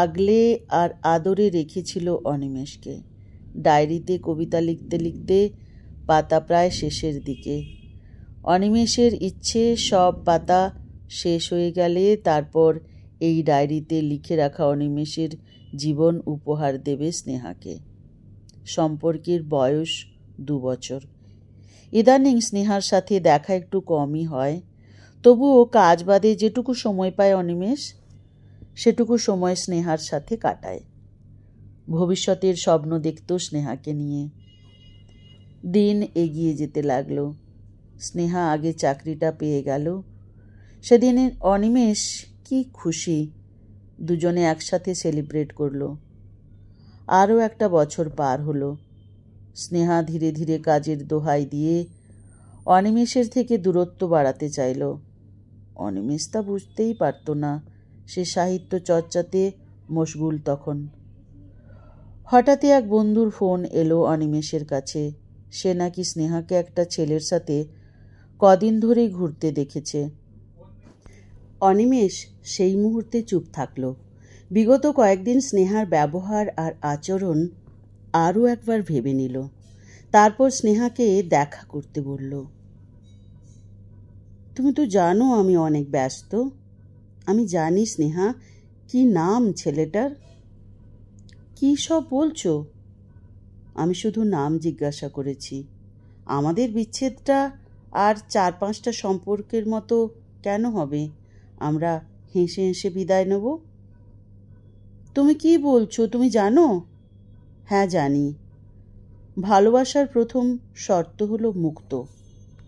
Speaker 1: আগলে আর আদরে রেখেছিল অনিমেষকে। ডায়েরিতে কবিতা লিখতে লিখতে পাতা প্রায় শেষের দিকে। অনিমেষের ইচ্ছে সব পাতা শেষ হয়ে গেলে তারপর এই ডায়েরিতে লিখে রাখা অনিমেষের জীবন উপহার দেবে স্নেহাকে। সম্পর্কের বয়স 2 বছর। ইদানিং স্নেহার সাথে দেখা একটু কমই হয়, তবুও কাজ বাদে যেটুকু সময় পায় অনিমেষ সেটুকু সময় স্নেহার সাথে কাটায়। ভবিষ্যতের স্বপ্ন দেখত স্নেহাকে নিয়ে। দিন এগিয়ে যেতে লাগলো। স্নেহা আগে চাকরিটা পেয়ে গেল। সেদিন অনিমেষ কি খুশি, দুজনে একসাথে সেলিব্রেট করলো। আরও একটা বছর পার হলো। স্নেহা ধীরে ধীরে কাজের দোহাই দিয়ে অনিমেষের থেকে দূরত্ব বাড়াতে চাইল। অনিমেষ তা বুঝতেই পারত না, সে সাহিত্য চর্চাতে মশগুল তখন। হঠাৎই এক বন্ধুর ফোন এলো অনিমেষের কাছে। সে নাকি স্নেহাকে একটা ছেলের সাথে কদিন ধরেই ঘুরতে দেখেছে। অনিমেষ সেই মুহূর্তে চুপ থাকলো। বিগত কয়েকদিন স্নেহার ব্যবহার আর আচরণ আরও একবার ভেবে নিল। তারপর স্নেহাকে দেখা করতে বলল। তুমি তো জানো আমি অনেক ব্যস্ত। আমি জানি স্নেহা, কি নাম ছেলেটার? কি সব বলছো? আমি শুধু নাম জিজ্ঞাসা করেছি। আমাদের বিচ্ছেদটা আর 4-5টা সম্পর্কের মতো কেন হবে? আমরা হেসে হেসে বিদায় নেব। তুমি কি বলছো? তুমি জানো? হ্যাঁ জানি। ভালোবাসার প্রথম শর্ত হলো মুক্ত।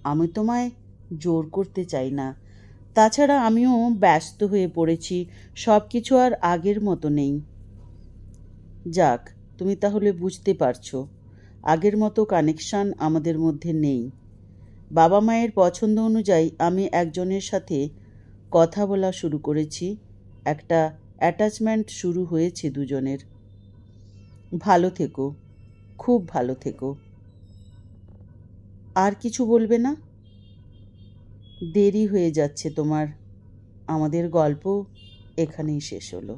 Speaker 1: আমি তোমায় জোর করতে চাই না। তাছাড়া আমিও ব্যস্ত হয়ে পড়েছি, সব কিছু আর আগের মতো নেই। যাক, তুমি তাহলে বুঝতে পারছো, আগের মতো কানেকশান আমাদের মধ্যে নেই। বাবা মায়ের পছন্দ অনুযায়ী আমি একজনের সাথে কথা বলা শুরু করেছি। একটা অ্যাটাচমেন্ট শুরু হয়েছে দুজনের। ভালো থেকো, খুব ভালো থেকো। আর কিছু বলবে না? দেরি হয়ে যাচ্ছে তোমার। আমাদের গল্প এখানেই শেষ হলো।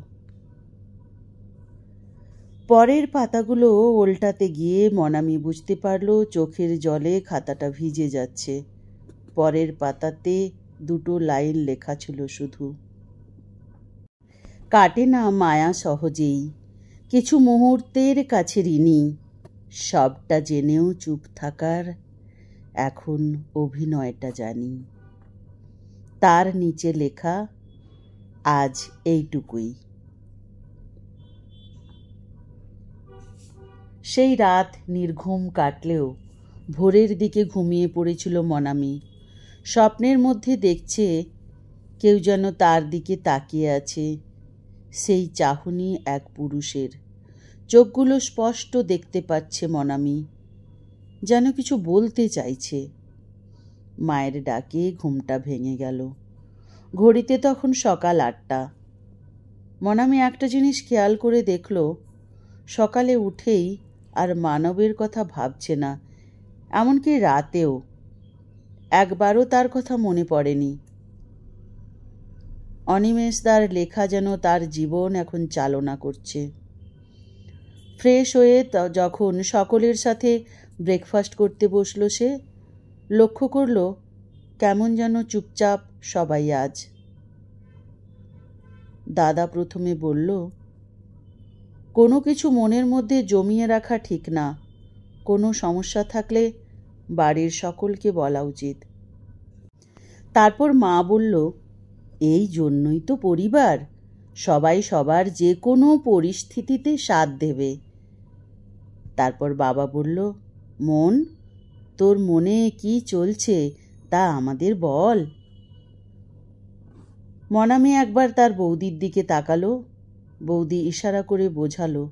Speaker 1: পরের পাতাগুলো উল্টাতে গিয়ে মনামি বুঝতে পারল চোখের জলে খাতাটা ভিজে যাচ্ছে। পরের পাতাতে 2টো লাইন লেখা ছিল শুধু। কাটে না মায়া সহজেই, কিছু মুহূর্তের কাছে ঋণী, সবটা জেনেও চুপ থাকার এখন অভিনয়টা জানি। তার নিচে লেখা, আজ এইটুকুই। সেই রাত নির্ঘুম কাটলেও ভোরের দিকে ঘুমিয়ে পড়েছিল মনামি। স্বপ্নের মধ্যে দেখছে কেউ যেন তার দিকে তাকিয়ে আছে। সেই চাহনি এক পুরুষের। চোখগুলো স্পষ্ট দেখতে পাচ্ছে মনামি, যেন কিছু বলতে চাইছে। মায়ের ডাকে ঘুমটা ভেঙে গেল। ঘড়িতে তখন সকাল 8টা। মনামি একটা জিনিস খেয়াল করে দেখল, সকালে উঠেই আর মানবের কথা ভাবছে না, এমনকি রাতেও একবারও তার কথা মনে পড়েনি। অনিমেষদার লেখা যেন তার জীবন এখন চালনা করছে। ফ্রেশ হয়ে যখন সকলের সাথে ব্রেকফাস্ট করতে বসল, সে লক্ষ্য করল কেমন যেন চুপচাপ সবাই আজ। দাদা প্রথমে বলল, কোনো কিছু মনের মধ্যে জমিয়ে রাখা ঠিক না। কোনো সমস্যা থাকলে বাড়ির সকলকে বলা উচিত। তারপর মা বলল, এই জন্যই তো পরিবার, সবাই সবার যে কোনো পরিস্থিতিতে সাথ দেবে। তারপর বাবা বলল, মন, তোর মনে কি চলছে তা আমাদের বল। মনামি একবার তার বৌদির দিকে তাকালো। বৌদি ইশারা করে বোঝালো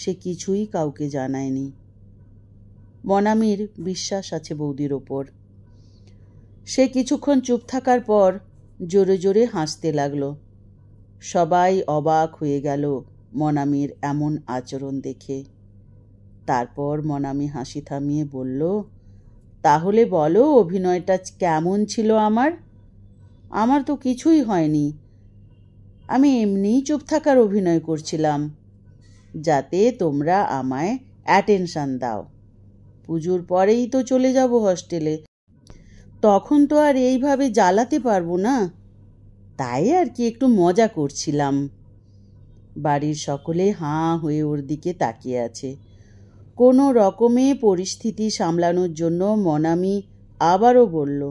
Speaker 1: সে কিছুই কাউকে জানায়নি। মনামির বিশ্বাস আছে বৌদির ওপর। সে কিছুক্ষণ চুপ থাকার পর জোরে জোরে হাসতে লাগলো। সবাই অবাক হয়ে গেল মনামির এমন আচরণ দেখে। তারপর মনামি হাসি থামিয়ে বলল, তাহলে বলো অভিনয়টা কেমন ছিল আমার? আমার তো কিছুই হয়নি। আমি এমনিই চুপ থাকার অভিনয় করছিলাম, যাতে তোমরা আমায় অ্যাটেনশন দাও। পুজোর পরেই তো চলে যাব হস্টেলে, তখন তো আর এইভাবে জ্বালাতে পারবো না, তাই আর কি একটু মজা করছিলাম। বাড়ির সকলে হাঁ হয়ে ওর দিকে তাকিয়ে আছে। কোনো রকমে পরিস্থিতি সামলানোর জন্য মনামি আবারও বলল,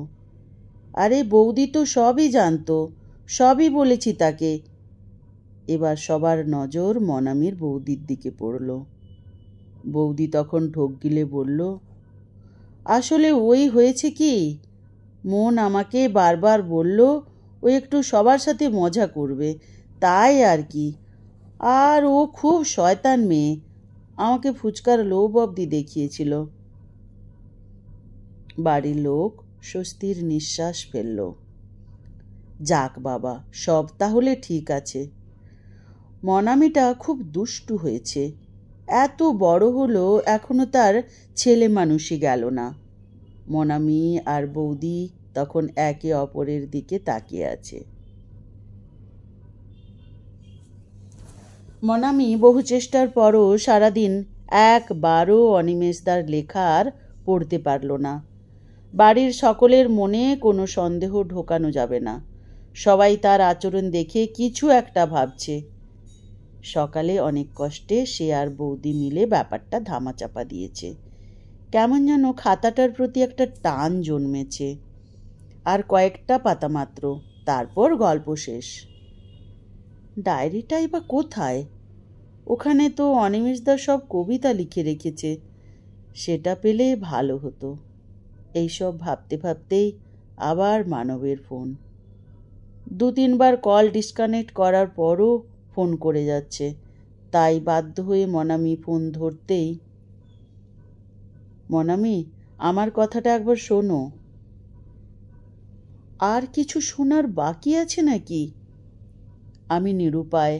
Speaker 1: আরে বৌদি তো সবই জানতো, সবই বলেছি তাকে। এবার সবার নজর মনামির বৌদির দিকে পড়ল। বৌদি তখন ঢোক গিলে বলল, আসলে ওই হয়েছে কি, মন আমাকে বারবার বলল ও একটু সবার সাথে মজা করবে, তাই আর কি। আর ও খুব শয়তান মেয়ে, আমাকে ফুচকার লোভ অবধি দেখিয়েছিল। বাড়ির লোক স্বস্তির নিঃশ্বাস ফেলল। যাক বাবা, সব তাহলে ঠিক আছে। মনামিটা খুব দুষ্টু হয়েছে, এত বড় হলো এখনো তার ছেলে মানুষই গেল না। মনামি আর বৌদি তখন একে অপরের দিকে তাকিয়ে আছে। মনামি বহু চেষ্টার পরও সারাদিন একবারও অনিমেষদার লেখা আর পড়তে পারল না। বাড়ির সকলের মনে কোনো সন্দেহ ঢোকানো যাবে না, সবাই তার আচরণ দেখে কিছু একটা ভাবছে। সকালে অনেক কষ্টে সে আর বৌদি মিলে ব্যাপারটা ধামাচাপা দিয়েছে। কেমন যেন খাতাটার প্রতি একটা টান জন্মেছে। আর কয়েকটা পাতা মাত্র, তারপর গল্প শেষ। ডায়েরিটাই বা কোথায়? ওখানে তো অনিমেষদা সব কবিতা লিখে রেখেছে, সেটা পেলে ভালো হতো। এইসব ভাবতে ভাবতেই আবার মানবের ফোন। 2-3বার কল ডিসকানেক্ট করার পরও ফোন করে যাচ্ছে, তাই বাধ্য হয়ে মনামি ফোন ধরতেই, মনামি, আমার কথাটা একবার শোনো। আর কিছু শোনার বাকি আছে নাকি? আমি নিরুপায়,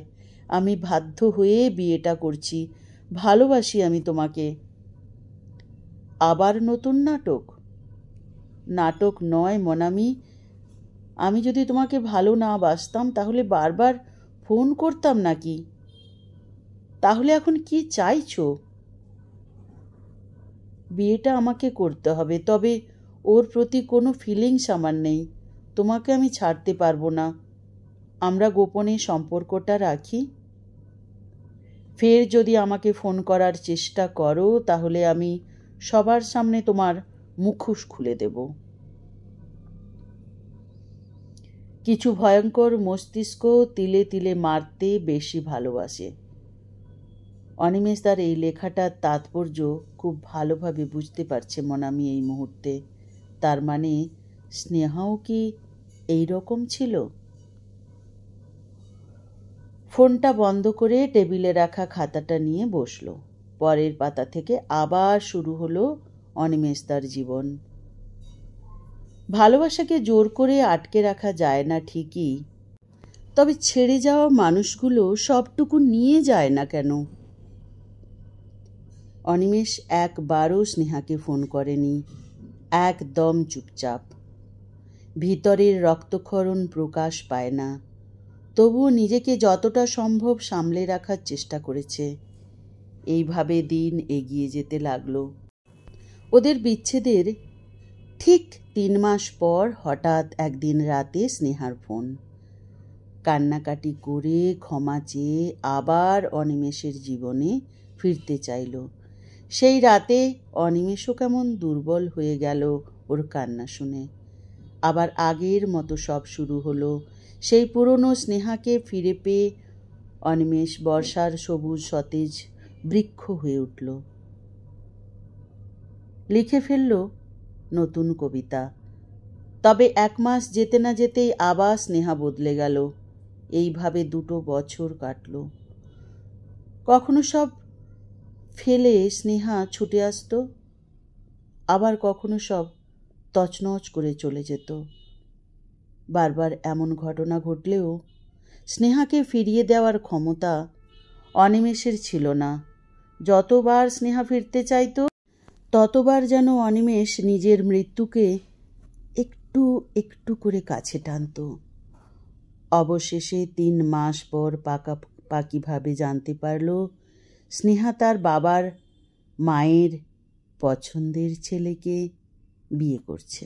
Speaker 1: আমি বাধ্য হয়ে বিয়েটা করছি, ভালোবাসি আমি তোমাকে। আবার নতুন নাটক? নাটক নয় মনামি, আমি যদি তোমাকে ভালো না বাসতাম তাহলে বারবার ফোন করতাম নাকি? তাহলে এখন কি চাইছো? বিয়েটা আমাকে করতে হবে, তবে ওর প্রতি কোনো ফিলিংস আমার নেই। তোমাকে আমি ছাড়তে পারবো না। আমরা গোপনে সম্পর্কটা রাখি। ফের যদি আমাকে ফোন করার চেষ্টা করো তাহলে আমি সবার সামনে তোমার মুখোশ খুলে দেব। কিছু ভয়ঙ্কর মস্তিষ্ক তিলে তিলে মারতে বেশি ভালোবাসে। অনিমেষদার এই লেখাটার তাৎপর্য খুব ভালোভাবে বুঝতে পারছে মনামি এই মুহূর্তে। তার মানে স্নেহাও কি এই রকম ছিল? ফোনটা বন্ধ করে টেবিলে রাখা খাতাটা নিয়ে বসল। পরের পাতা থেকে আবার শুরু হলো অনিমেষদার জীবন। ভালোবাসাকে জোর করে আটকে রাখা যায় না ঠিকই, তবে ছেড়ে যাওয়া মানুষগুলো সবটুকু নিয়ে যায় না কেন? অনিমেষ একবারও স্নেহাকে ফোন করেনি, একদম চুপচাপ। ভিতরের রক্তক্ষরণ প্রকাশ পায় না, তবুও নিজেকে যতটা সম্ভব সামলে রাখার চেষ্টা করেছে। এইভাবে দিন এগিয়ে যেতে লাগলো। ওদের বিচ্ছেদের ঠিক 3 মাস পর হঠাৎ একদিন রাতে স্নেহার ফোন। কান্নাকাটি করে ক্ষমা চেয়ে আবার অনিমেষের জীবনে ফিরতে চাইল। সেই রাতে অনিমেষও কেমন দুর্বল হয়ে গেল ওর কান্না শুনে। আবার আগের মতো সব শুরু হলো। সেই পুরনো স্নেহাকে ফিরে পেয়ে অনিমেষ বর্ষার সবুজ সতেজ বৃক্ষ হয়ে উঠল। লিখে ফেলল নতুন কবিতা। তবে 1 মাস যেতে না যেতেই আবার স্নেহা বদলে গেল। এইভাবে 2 বছর কাটল। কখনো সব ফেলে স্নেহা ছুটে আসতো, আবার কখনো সব তছনছ করে চলে যেত। বারবার এমন ঘটনা ঘটলেও স্নেহাকে ফিরিয়ে দেওয়ার ক্ষমতা অনিমেষের ছিল না। যতবার স্নেহা ফিরতে চাইতো, ততবার যেন অনিমেষ নিজের মৃত্যুকে একটু একটু করে কাছে টানত। অবশেষে 3 মাস পর পাকাপাকিভাবে জানতে পারল স্নেহা তার বাবার মায়ের পছন্দের ছেলেকে বিয়ে করছে।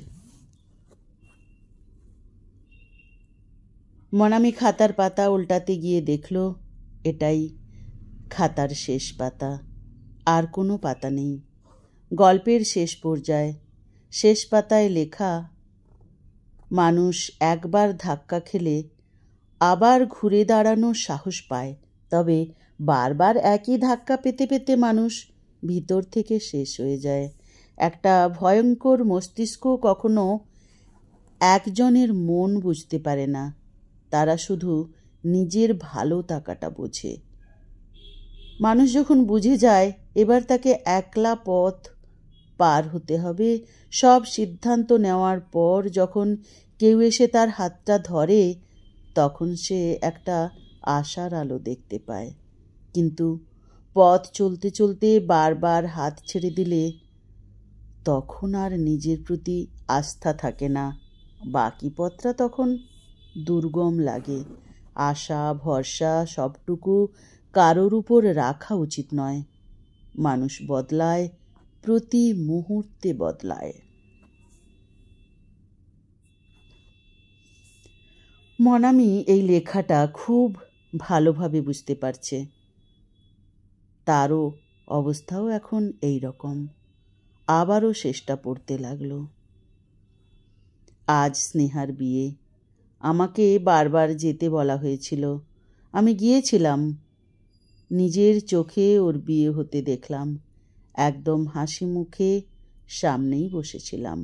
Speaker 1: মনামি খাতার পাতা উল্টাতে গিয়ে দেখল এটাই খাতার শেষ পাতা, আর কোনো পাতা নেই। গল্পের শেষ পর্যায়ে শেষ পাতায় লেখা, মানুষ একবার ধাক্কা খেলে আবার ঘুরে দাঁড়ানোর সাহস পায়, তবে বারবার একই ধাক্কা পেতে পেতে মানুষ ভিতর থেকে শেষ হয়ে যায়। একটা ভয়ঙ্কর মস্তিষ্ক কখনো একজনের মন বুঝতে পারে না, তারা শুধু নিজের ভালো থাকাটা বোঝে। মানুষ যখন বুঝে যায় এবার তাকে একলা পথ পার হতে হবে, সব সিদ্ধান্ত নেওয়ার পর যখন কেউ এসে তার হাতটা ধরে, তখন সে একটা আশার আলো দেখতে পায়। কিন্তু পথ চলতে চলতে বারবার হাত ছেড়ে দিলে তখন আর নিজের প্রতি আস্থা থাকে না। বাকি পথটা তখন দুর্গম লাগে। আশা ভরসা সবটুকু কারোর উপর রাখা উচিত নয়। মানুষ বদলায়, প্রতি মুহূর্তে বদলায়। মনামি এই লেখাটা খুব ভালোভাবে বুঝতে পারছে। তারও অবস্থাও এখন এই রকম। আবারও শেষটা পড়তে লাগলো। আজ স্নেহার বিয়ে। আমাকে বারবার যেতে বলা হয়েছিল। আমি গিয়েছিলাম। নিজের চোখে ওর বিয়ে হতে দেখলাম। একদম হাসি মুখে সামনেই বসেছিলাম।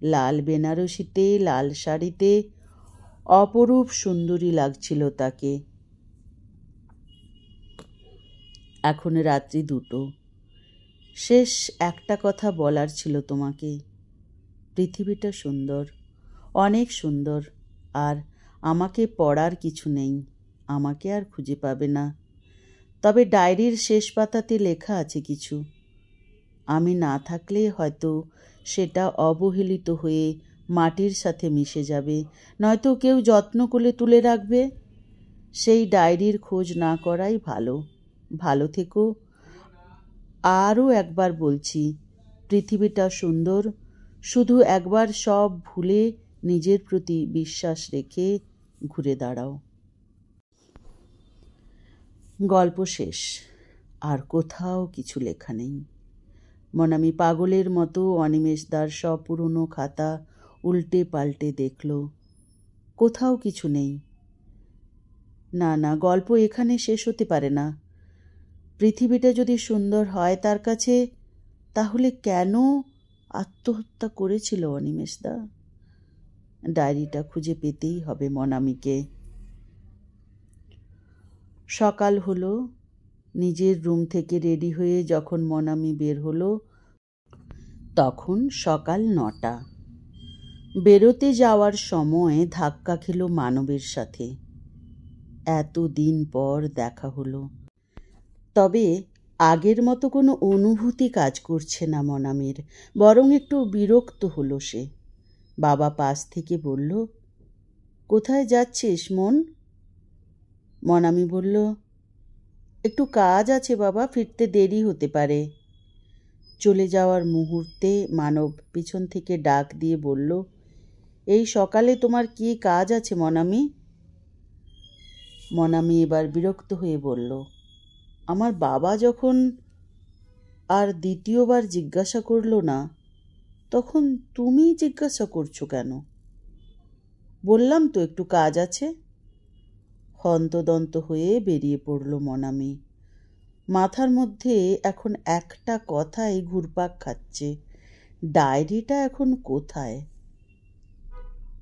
Speaker 1: লাল বেনারসিতে, লাল শাড়িতে অপরূপ সুন্দরী লাগছিল তাকে। এখন রাত্রি 2। শেষ একটা কথা বলার ছিল তোমাকে। পৃথিবীটা সুন্দর, অনেক সুন্দর, আর আমাকে পড়ার কিছু নেই। আমাকে আর খুঁজে পাবে না। তবে ডায়েরির শেষ পাতাতে লেখা আছে কিছু। আমি না থাকলে হয়তো সেটা অবহেলিত হয়ে মাটির সাথে মিশে যাবে, নয়তো কেউ যত্ন করে তুলে রাখবে। সেই ডায়েরির খোঁজ না করাই ভালো। ভালো থেকো। আরও একবার বলছি, পৃথিবীটা সুন্দর। শুধু একবার সব ভুলে নিজের প্রতি বিশ্বাস রেখে ঘুরে দাঁড়াও। গল্প শেষ। আর কোথাও কিছু লেখা নেই। মনামি পাগলের মতো অনিমেষদার সব পুরনো খাতা উল্টে পাল্টে দেখল। কোথাও কিছু নেই। না না, গল্প এখানে শেষ হতে পারে না। পৃথিবীটা যদি সুন্দর হয় তার কাছে, তাহলে কেন আত্মহত্যা করেছিল অনিমেষদা? ডায়েরিটা খুঁজে পেতেই হবে মনামিকে। সকাল হলো। নিজের রুম থেকে রেডি হয়ে যখন মনামি বের হলো তখন সকাল 9টা। বেরোতে যাওয়ার সময় ধাক্কা খেলো মানবের সাথে। এতদিন পর দেখা হলো, তবে আগের মতো কোনো অনুভূতি কাজ করছে না মনামির, বরং একটু বিরক্ত হলো সে। বাবা পাশ থেকে বলল, কোথায় যাচ্ছিস মন? মনামি বলল, একটু কাজ আছে বাবা, ফিরতে দেরি হতে পারে। চলে যাওয়ার মুহূর্তে মানব পিছন থেকে ডাক দিয়ে বলল, এই সকালে তোমার কি কাজ আছে মনামি? মনামি এবার বিরক্ত হয়ে বলল, আমার বাবা যখন আর দ্বিতীয়বার জিজ্ঞাসা করলো না, তখন তুমি জিজ্ঞাসা করছো কেন? বললাম তো একটু কাজ আছে। হন্তদন্ত হয়ে বেরিয়ে পড়ল মনামি। মাথার মধ্যে এখন একটা কথাই ঘুরপাক খাচ্ছে, ডায়েরিটা এখন কোথায়?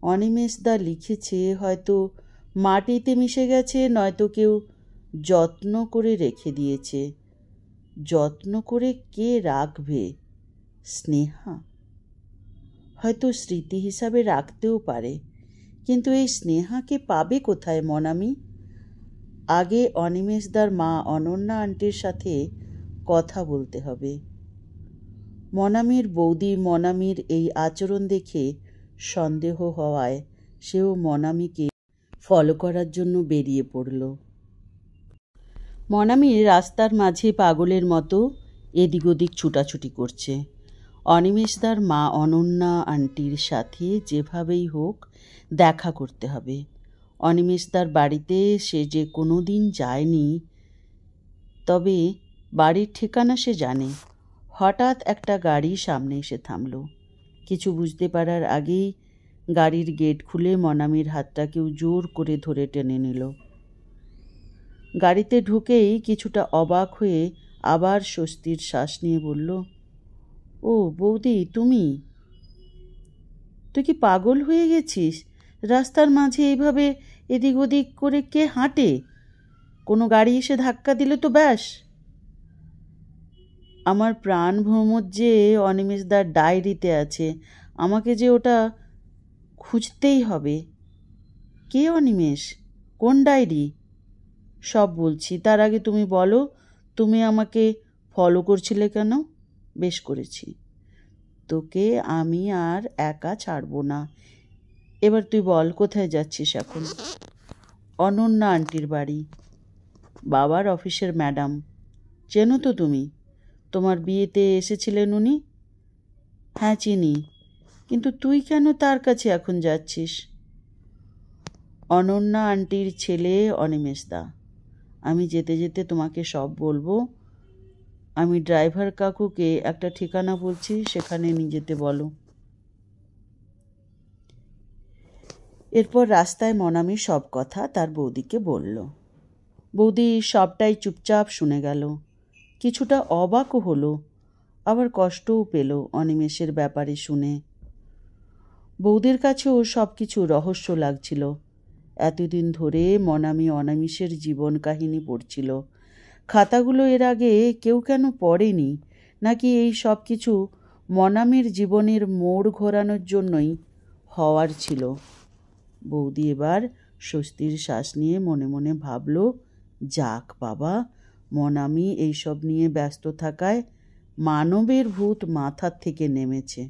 Speaker 1: অনিমেষদা লিখেছে, হয়তো মাটিতে মিশে গেছে, নয়তো কেউ যত্ন করে রেখে দিয়েছে। যত্ন করে কে রাখবে? স্নেহা? হয়তো স্মৃতি হিসাবে রাখতেও পারে, কিন্তু এই স্নেহাকে পাবে কোথায় মনামি? আগে অনিমেষদার মা অনন্যা আন্টির সাথে কথা বলতে হবে। মনামির বৌদি মনামির এই আচরণ দেখে সন্দেহ হওয়ায় সেও মনামিকে ফলো করার জন্য বেরিয়ে পড়ল। মনামি রাস্তার মাঝে পাগলের মতো এদিক ওদিক ছুটাছুটি করছে। অনিমেষদার মা অনন্যা আন্টির সাথে যেভাবেই হোক দেখা করতে হবে। অনিমেষদার বাড়িতে সে যে কোনো দিন যায়নি, তবে বাড়ির ঠিকানা সে জানে। হঠাৎ একটা গাড়ি সামনে এসে থামল। কিছু বুঝতে পারার আগেই গাড়ির গেট খুলে মনামির হাতটা কেউ জোর করে ধরে টেনে নিল। গাড়িতে ঢুকেই কিছুটা অবাক হয়ে আবার স্বস্তির শ্বাস নিয়ে বলল, ও বৌদি, তুমি? তুই কি পাগল হয়ে গেছিস? রাস্তার মাঝে এইভাবে এদিক ওদিক করে কে হাঁটে? কোনো গাড়ি এসে ধাক্কা দিলে তো ব্যাস। আমার প্রাণ ভ্রমর যে অনিমেষদার ডায়েরিতে আছে, আমাকে যে ওটা খুঁজতেই হবে। কে অনিমেষ? কোন ডায়েরি? সব বলছি, তার আগে তুমি বলো, তুমি আমাকে ফলো করছিলে কেন? বেশ করেছি, তোকে আমি আর একা ছাড়বো না। এবার তুই বল, কোথায় যাচ্ছিস এখন? অনন্যা আন্টির বাড়ি। বাবার অফিসের ম্যাডাম, চেনো তো তুমি? তোমার বিয়েতে এসেছিলেন উনি। হ্যাঁ চিনি, কিন্তু তুই কেন তার কাছে এখন যাচ্ছিস? অনন্যা আন্টির ছেলে অনিমেষদা। আমি যেতে যেতে তোমাকে সব বলবো। আমি ড্রাইভার কাকুকে একটা ঠিকানা বলছি, সেখানে নিয়ে যেতে বলো। এরপর রাস্তায় মনামি সব কথা তার বৌদিকে বলল। বৌদি সবটাই চুপচাপ শুনে গেল। কিছুটা অবাকও হলো, আবার কষ্টও পেল অনিমেষের ব্যাপারে শুনে। বৌদির কাছেও সব কিছু রহস্য লাগছিল। এতদিন ধরে মনামি অনিমেষের জীবন কাহিনী পড়ছিল। খাতাগুলো এর আগে কেউ কেন পড়েনি? নাকি এই সব কিছু মনামির জীবনের মোড় ঘোরানোর জন্যই হওয়ার ছিল? বৌদি এবার স্বস্তির শ্বাস নিয়ে মনে মনে ভাবল, যাক বাবা, মনামি এইসব নিয়ে ব্যস্ত থাকায় মানবের ভূত মাথার থেকে নেমেছে।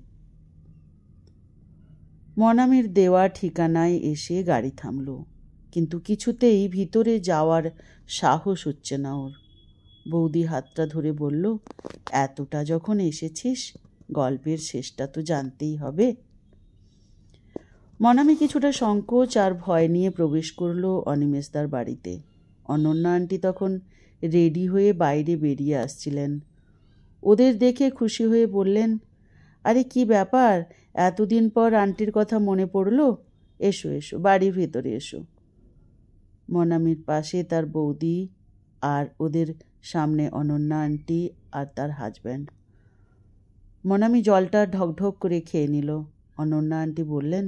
Speaker 1: মনামির দেওয়া ঠিকানায় এসে গাড়ি থামল, কিন্তু কিছুতেই ভিতরে যাওয়ার সাহস হচ্ছে না ওর। বৌদি হাতটা ধরে বলল, এতটা যখন এসেছিস, গল্পের শেষটা তো জানতেই হবে। মনামি কিছুটা সংকোচ আর ভয় নিয়ে প্রবেশ করল অনিমেষদার বাড়িতে। অনন্যা আন্টি তখন রেডি হয়ে বাইরে বেরিয়ে আসছিলেন। ওদের দেখে খুশি হয়ে বললেন, আরে কি ব্যাপার, এতদিন পর আন্টির কথা মনে পড়ল? এসো এসো, বাড়ির ভেতরে এসো। মনামির পাশে তার বৌদি আর ওদের সামনে অনন্যা আন্টি আর তার হাজব্যান্ড। মনামি জলটা ঢকঢক করে খেয়ে নিল। অনন্যা আন্টি বললেন,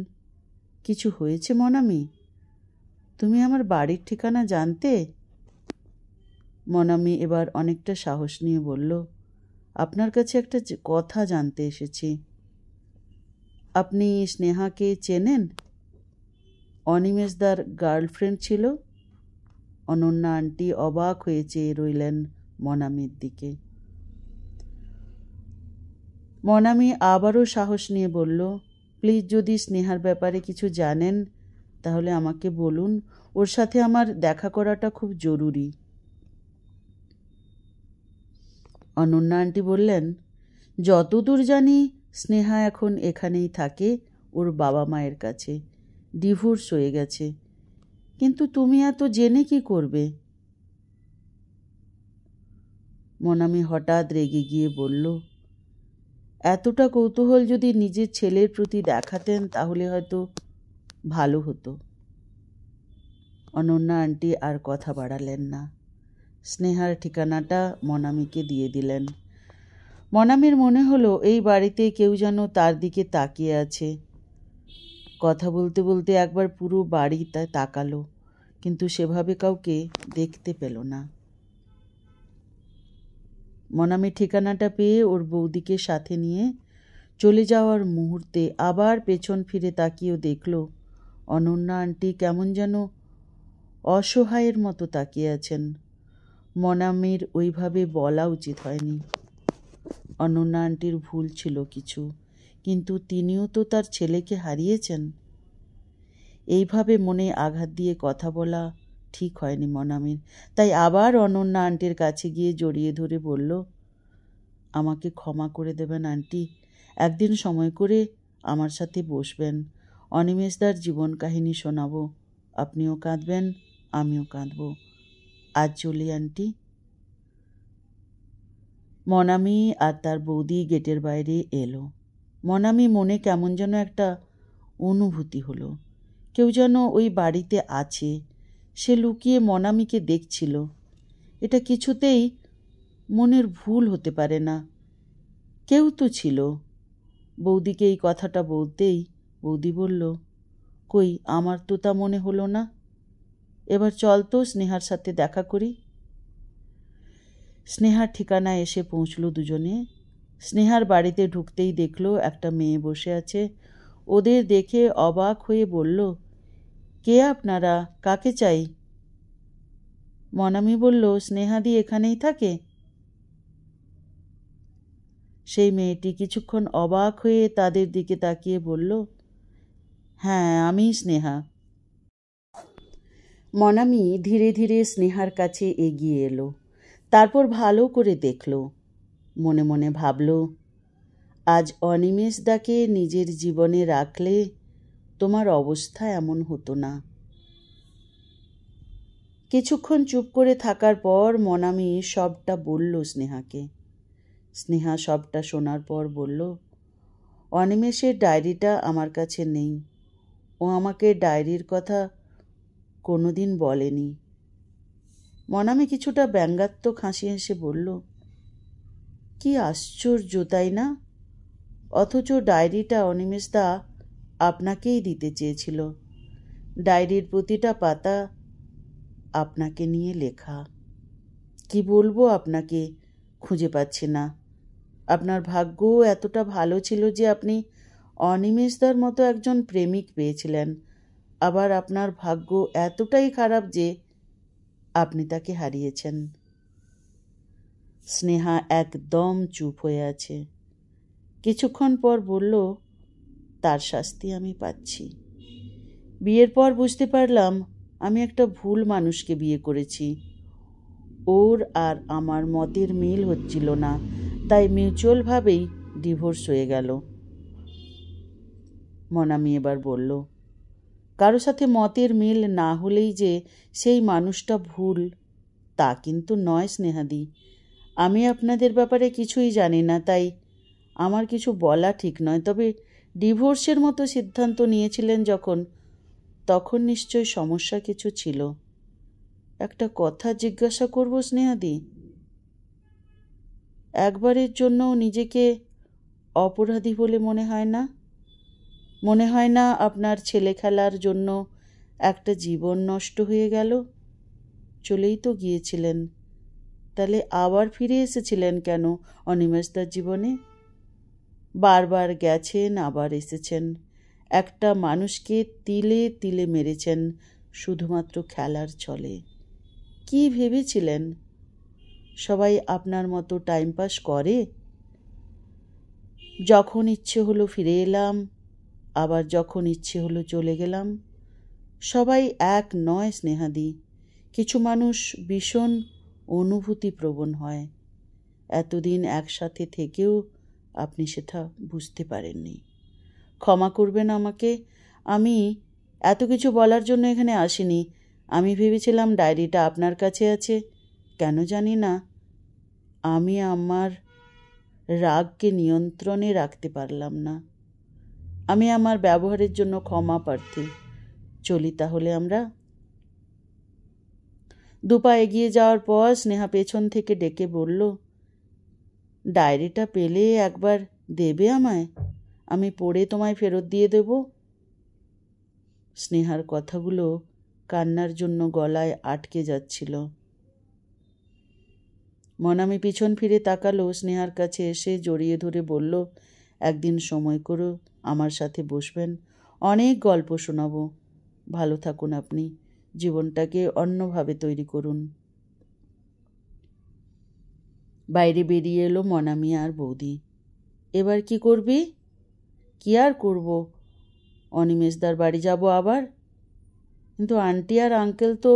Speaker 1: কিছু হয়েছে মনামি? তুমি আমার বাড়ির ঠিকানা জানতে? মনামি এবার অনেকটা সাহস নিয়ে বলল, আপনার কাছে একটা কথা জানতে এসেছি। আপনি স্নেহাকে চেনেন? অনিমেষদার গার্লফ্রেন্ড ছিল। অনন্যা আন্টি অবাক হয়ে চেয়ে রইলেন মনামির দিকে। মনামি আবারও সাহস নিয়ে বলল, প্লিজ যদি স্নেহার ব্যাপারে কিছু জানেন তাহলে আমাকে বলুন, ওর সাথে আমার দেখা করাটা খুব জরুরি। অনন্যা আন্টি বললেন, যতদূর জানি স্নেহা এখন এখানেই থাকে, ওর বাবা মায়ের কাছে। ডিভোর্স হয়ে গেছে। কিন্তু তুমি এত জেনে কি করবে? মনামি হঠাৎ রেগে গিয়ে বলল, এতটা কৌতূহল যদি নিজের ছেলের প্রতি দেখাতেন তাহলে হয়তো ভালো হতো। অনন্যা আন্টি আর কথা বাড়ালেন না। স্নেহার ঠিকানাটা মনামিকে দিয়ে দিলেন। মনামির মনে হলো এই বাড়িতে কেউ যেন তার দিকে তাকিয়ে আছে। কথা বলতে বলতে একবার পুরো বাড়ি তাকালো, কিন্তু সেভাবে কাউকে দেখতে পেল না। মনামি ঠিকানাটা পেয়ে ওর বৌদিকে সাথে নিয়ে চলে যাওয়ার মুহূর্তে আবার পেছন ফিরে তাকিয়েও দেখল অনন্যা আন্টি কেমন যেন অসহায়ের মতো তাকিয়ে আছেন। মনামির ওইভাবে বলা উচিত হয়নি। অনন্যা আন্টির ভুল ছিল কিছু, কিন্তু তিনিও তো তার ছেলেকে হারিয়েছেন। এইভাবে মনে আঘাত দিয়ে কথা বলা ঠিক হয়নি মনামির। তাই আবার অনন্যা আন্টির কাছে গিয়ে জড়িয়ে ধরে বলল, আমাকে ক্ষমা করে দেবেন আন্টি, একদিন সময় করে আমার সাথে বসবেন, অনিমেষদার জীবন কাহিনী শোনাবো, আপনিও কাঁদবেন আমিও কাঁদব। আজ চলি আন্টি। মনামি আর তার বৌদি গেটের বাইরে এলো। মনামি মনে কেমন যেন একটা অনুভূতি হলো, কেউ যেন ওই বাড়িতে আছে। সে লুকিয়ে মনামিকে দেখছিল। এটা কিছুতেই মনের ভুল হতে পারে না, কেউ তো ছিল। বৌদিকে এই কথাটা বলতেই বৌদি বলল, কই আমার তো তা মনে হলো না। এবার চল তো স্নেহার সাথে দেখা করি। স্নেহার ঠিকানায় এসে পৌঁছলো দুজনে। স্নেহার বাড়িতে ঢুকতেই দেখলো একটা মেয়ে বসে আছে। ওদের দেখে অবাক হয়ে বলল, কে আপনারা, কাকে চাই? মনামি বলল, স্নেহাদি এখানেই থাকে। সেই মেয়েটি কিছুক্ষণ অবাক হয়ে তাদের দিকে তাকিয়ে বলল, হ্যাঁ আমিই স্নেহা। মনামি ধীরে ধীরে স্নেহার কাছে এগিয়ে এলো। তারপর ভালো করে দেখল। মনে মনে ভাবল, আজ অনিমেষদাকে নিজের জীবনে রাখলে তোমার অবস্থা এমন হতো না। কিছুক্ষণ চুপ করে থাকার পর মনামি সবটা বলল স্নেহাকে। স্নেহা সবটা শোনার পর বলল, অনিমেষের ডায়েরিটা আমার কাছে নেই। ও আমাকে ডায়েরির কথা কোনোদিন বলেনি। মনামি কিছুটা ব্যঙ্গাত্মক হাসি হেসে বলল, কি আশ্চর্য তাই না? অথচ ডায়েরিটা অনিমেষদা আপনাকেই দিতে চেয়েছিল। ডায়েরির প্রতিটা পাতা আপনাকে নিয়ে লেখা। কি বলবো আপনাকে, খুঁজে পাচ্ছি না। আপনার ভাগ্য এতটা ভালো ছিল যে আপনি অনিমেষদার মতো একজন প্রেমিক পেয়েছিলেন, আবার আপনার ভাগ্য এতটাই খারাপ যে আপনি তাকে হারিয়েছেন। স্নেহা একদম চুপ হয়ে আছে। কিছুক্ষণ পর বলল, তার শাস্তি আমি পাচ্ছি। বিয়ের পর বুঝতে পারলাম আমি একটা ভুল মানুষকে বিয়ে করেছি। ওর আর আমার মতের মিল হচ্ছিল না, তাই মিউচুয়ালভাবেই ডিভোর্স হয়ে গেল। মনামি এবার বলল, কারো সাথে মতের মিল না হলেই যে সেই মানুষটা ভুল তা কিন্তু নয় স্নেহাদি। আমি আপনাদের ব্যাপারে কিছুই জানি না, তাই আমার কিছু বলা ঠিক নয়। তবে ডিভোর্সের মতো সিদ্ধান্ত নিয়েছিলেন যখন, তখন নিশ্চয় সমস্যা কিছু ছিল। একটা কথা জিজ্ঞাসা করব স্নেহাদি? একবারের জন্য নিজেকে অপরাধী বলে মনে হয় না? মনে হয় না আপনার ছেলে খেলার জন্য একটা জীবন নষ্ট হয়ে গেল? চলেই তো গিয়েছিলেন, তাহলে আবার ফিরে এসেছিলেন কেন অনিমেষদার জীবনে? বারবার গেছেন, আবার এসেছেন। একটা মানুষকে তিলে তিলে মেরেছেন শুধুমাত্র খেলার ছলে। কি ভেবেছিলেন সবাই আপনার মতো টাইম পাস করে? যখন ইচ্ছে হলো ফিরে এলাম, আবার যখন ইচ্ছে হলো চলে গেলাম। সবাই এক নয় স্নেহাদি। কিছু মানুষ ভীষণ অনুভূতিপ্রবণ হয়। এতদিন একসাথে থেকেও আপনি সেটা বুঝতে পারেননি। ক্ষমা করবেন আমাকে। আমি এত কিছু বলার জন্য এখানে আসিনি। আমি ভেবেছিলাম ডায়েরিটা আপনার কাছে আছে। কেন জানি না, আমি আমার রাগকে নিয়ন্ত্রণে রাখতে পারলাম না। আমি আমার ব্যবহারের জন্য ক্ষমা প্রার্থী। চলি তাহলে আমরা। দুপা এগিয়ে যাওয়ার পর স্নেহা পেছন থেকে ডেকে বলল, ডায়েরিটা পেলে একবার দেবে আমায়? আমি পড়ে তোমায় ফেরত দিয়ে দেব। স্নেহার কথাগুলো কান্নার জন্য গলায় আটকে যাচ্ছিল। মনামি পিছন ফিরে তাকালো, স্নেহার কাছে এসে জড়িয়ে ধরে বলল, একদিন সময় করো, আমার সাথে বসবেন, অনেক গল্প শোনাবো। ভালো থাকুন আপনি, জীবনটাকে অন্যভাবে তৈরি করুন। বাইরে বেরিয়ে এলো মনামি আর বৌদি। এবার কি করবি? কি আর করব, অনিমেষদার বাড়ি যাব আবার। কিন্তু আন্টি আর আঙ্কেল তো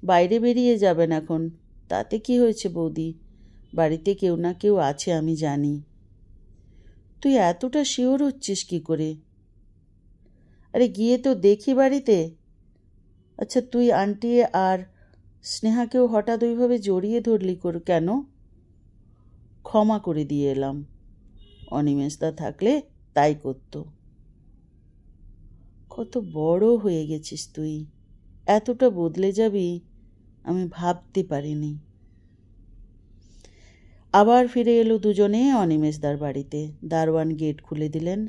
Speaker 1: বাইরে বেরিয়ে যাবেন এখন। তাতে কি হয়েছে বৌদি? বাড়িতে কেউ না কেউ আছে, আমি জানি। তুই এতটা শিওর হচ্ছিস কি করে? আরে গিয়ে তো দেখি বাড়িতে। আচ্ছা, তুই আন্টি আর স্নেহাকেও হঠাৎ ওইভাবে জড়িয়ে ধরলি কেন? ক্ষমা করে দিয়ে এলাম। অনিমেষদা থাকলে তাই করতো। কত বড় হয়ে গেছিস তুই, এতটা বদলে যাবি আমি ভাবতে পারিনি। আবার ফিরে এলো দুজনে অনিমেষদার বাড়িতে। দারোয়ান গেট খুলে দিলেন।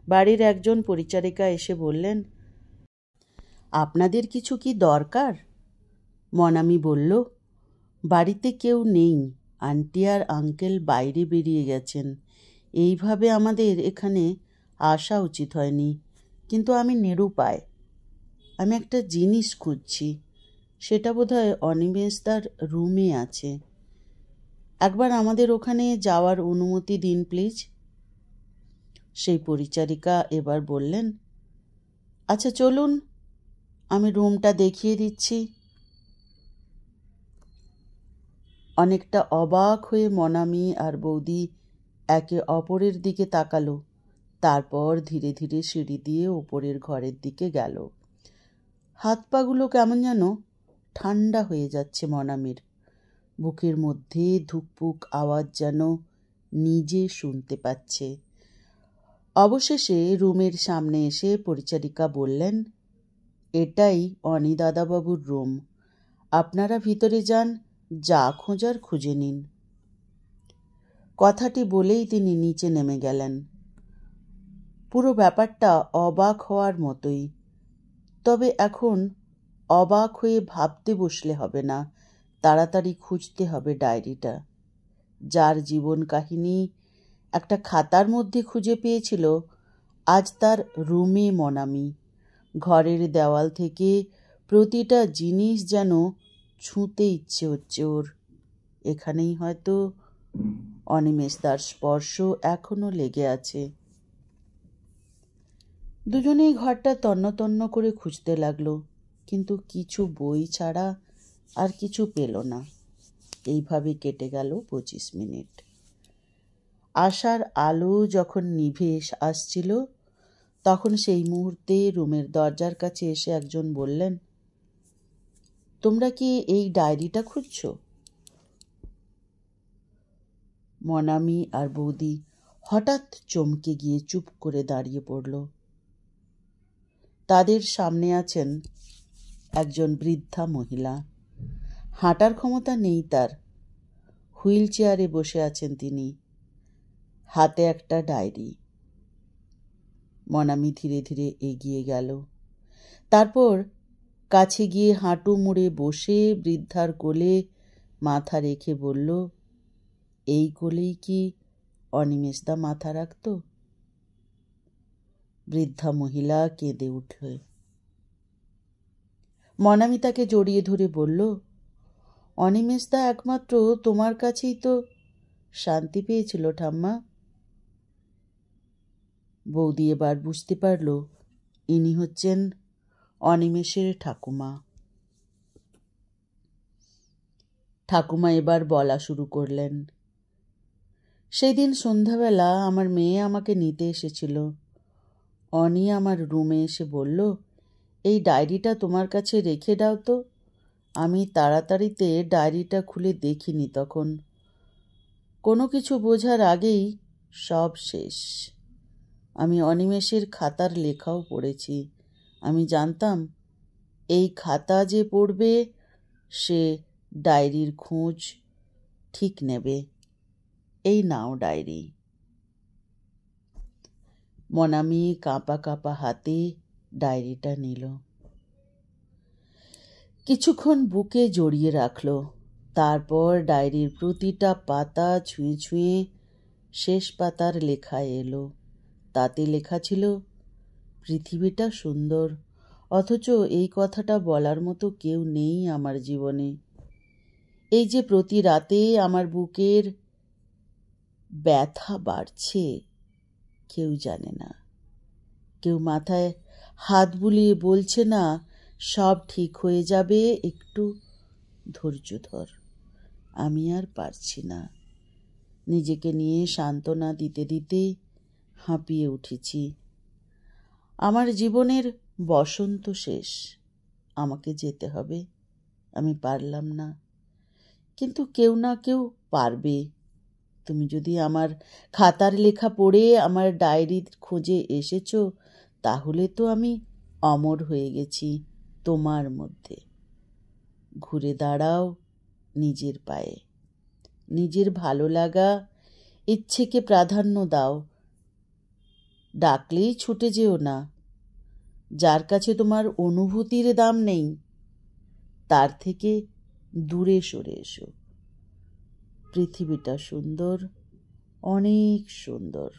Speaker 1: বাড়ির একজন পরিচারিকা এসে বললেন, আপনাদের কিছু কি দরকার? মনামি বলল, বাড়িতে কেউ নেই, আন্টি আর আঙ্কেল বাইরে বেরিয়ে গেছেন। এইভাবে আমাদের এখানে আসা উচিত হয়নি, কিন্তু আমি নিরুপায়। আমি একটা জিনিস খুঁজছি, সেটা বোধহয় অনিমেষদার রুমে আছে। একবার আমাদের ওখানে যাওয়ার অনুমতি দিন প্লিজ। সেই পরিচারিকা এবার বললেন, আচ্ছা চলুন, আমি রুমটা দেখিয়ে দিচ্ছি। অনেকটা অবাক হয়ে মনামি আর বৌদি একে অপরের দিকে তাকালো। তারপর ধীরে ধীরে সিঁড়ি দিয়ে ওপরের ঘরের দিকে গেল। হাত পাগুলো কেমন যেন ঠান্ডা হয়ে যাচ্ছে মনামির। বুকের মধ্যে ধুকপুক আওয়াজ যেন নিজে শুনতে পাচ্ছে। অবশেষে রুমের সামনে এসে পরিচারিকা বললেন, এটাই অনি দাদাবাবুর রুম। আপনারা ভিতরে যান, যা খোঁজার খুঁজে নিন। কথাটি বলেই তিনি নিচে নেমে গেলেন। পুরো ব্যাপারটা অবাক হওয়ার মতোই। তবে এখন অবাক হয়ে ভাবতে বসলে হবে না, তাড়াতাড়ি খুঁজতে হবে ডায়েরিটা। যার জীবন কাহিনী একটা খাতার মধ্যে খুঁজে পেয়েছিল, আজ তার রুমে মনামি। ঘরের দেওয়াল থেকে প্রতিটা জিনিস যেন ছুঁতে ইচ্ছে হচ্ছে ওর। এখানেই হয়তো অনিমেষদার স্পর্শ এখনো লেগে আছে। দুজনেই ঘরটা তন্ন তন্ন করে খুঁজতে লাগলো, কিন্তু কিছু বই ছাড়া আর কিছু পেল না। এইভাবে কেটে গেল 25 মিনিট। আশার আলো যখন নিভে আসছিল, তখন সেই মুহূর্তে রুমের দরজার কাছে এসে একজন বললেন, তোমরা কি এই ডায়েরিটা খুঁজছ? মনামি আর বৌদি হঠাৎ চমকে গিয়ে চুপ করে দাঁড়িয়ে পড়ল। তাদের সামনে আছেন একজন বৃদ্ধা মহিলা। হাঁটার ক্ষমতা নেই তার। হুইল চেয়ারে বসে আছেন তিনি, হাতে একটা ডায়েরি। মনামি ধীরে ধীরে এগিয়ে গেল। তারপর কাছে গিয়ে হাঁটু মুড়ে বসে বৃদ্ধার কোলে মাথা রেখে বলল, এই কোলেই কি অনিমেষদা মাথা রাখত? বৃদ্ধা মহিলা কেঁদে উঠল। মনামি তাকে জড়িয়ে ধরে বলল, অনিমেষদা একমাত্র তোমার কাছেই তো শান্তি পেয়েছিল ঠাম্মা। বৌদি এবার বুঝতে পারল ইনি হচ্ছেন অনিমেষের ঠাকুমা। ঠাকুমা এবার বলা শুরু করলেন, সেদিন সন্ধ্যাবেলা আমার মেয়ে আমাকে নিতে এসেছিল। অনি আমার রুমে এসে বলল, এই ডায়েরিটা তোমার কাছে রেখে দাও তো। আমি তাড়াতাড়িতে ডায়েরিটা খুলে দেখিনি তখন। কোনো কিছু বোঝার আগেই সব শেষ। আমি অনিমেষের খাতার লেখাও পড়েছি। আমি জানতাম এই খাতা যে পড়বে সে ডায়েরির খোঁজ ঠিক নেবে। এই নাও ডায়েরি। মনামি কাঁপা কাঁপা হাতে ডায়েরিটা নিল। কিছুক্ষণ বুকে জড়িয়ে রাখল। তারপর ডায়েরির প্রতিটা পাতা ছুঁয়ে ছুঁয়ে শেষ পাতার লেখা এলো। তাতে লেখা ছিল, পৃথিবীটা সুন্দর, অথচ এই কথাটা বলার মতো কেউ নেই আমার জীবনে। এই যে প্রতি রাতে আমার বুকের ব্যথা বাড়ছে, কেউ জানে না। কেউ মাথায় হাত বুলিয়ে বলছে না, সব ঠিক হয়ে যাবে, একটু ধৈর্য ধর। আমি আর পারছি না। নিজেকে নিয়ে সান্ত্বনা দিতে দিতে হাঁপিয়ে উঠেছি। আমার জীবনের বসন্ত শেষ। আমাকে যেতে হবে। আমি পারলাম না, কিন্তু কেউ না কেউ পারবে। তুমি যদি আমার খাতার লেখা পড়ে আমার ডায়েরির খোঁজে এসেছ, তাহলে তো আমি অমর হয়ে গেছি তোমার মধ্যে। ঘুরে দাঁড়াও নিজের পায়ে। নিজের ভালো লাগা, ইচ্ছেকে প্রাধান্য দাও। ডাকলেই ছুটে যেও না। যার কাছে তোমার অনুভূতির দাম নেই, তার থেকে দূরে সরে এসো। পৃথিবীটা সুন্দর, অনেক সুন্দর।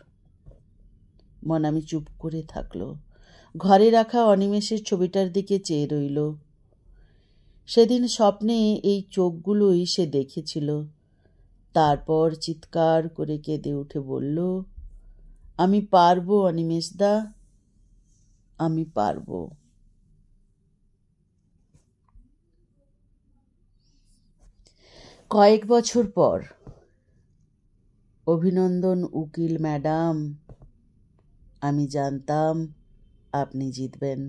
Speaker 1: মনামি চুপ করে থাকলো। ঘরে রাখা অনিমেষের ছবিটার দিকে চেয়ে রইল। সেদিন স্বপ্নে এই চোখগুলোই সে দেখেছিল। তারপর চিৎকার করে কেঁদে উঠে বলল, আমি পারবো অনিমেষদা, আমি পারবো। কয়েক বছর পর। অভিনন্দন উকিল ম্যাডাম, আমি জানতাম আপনি জিতবেন।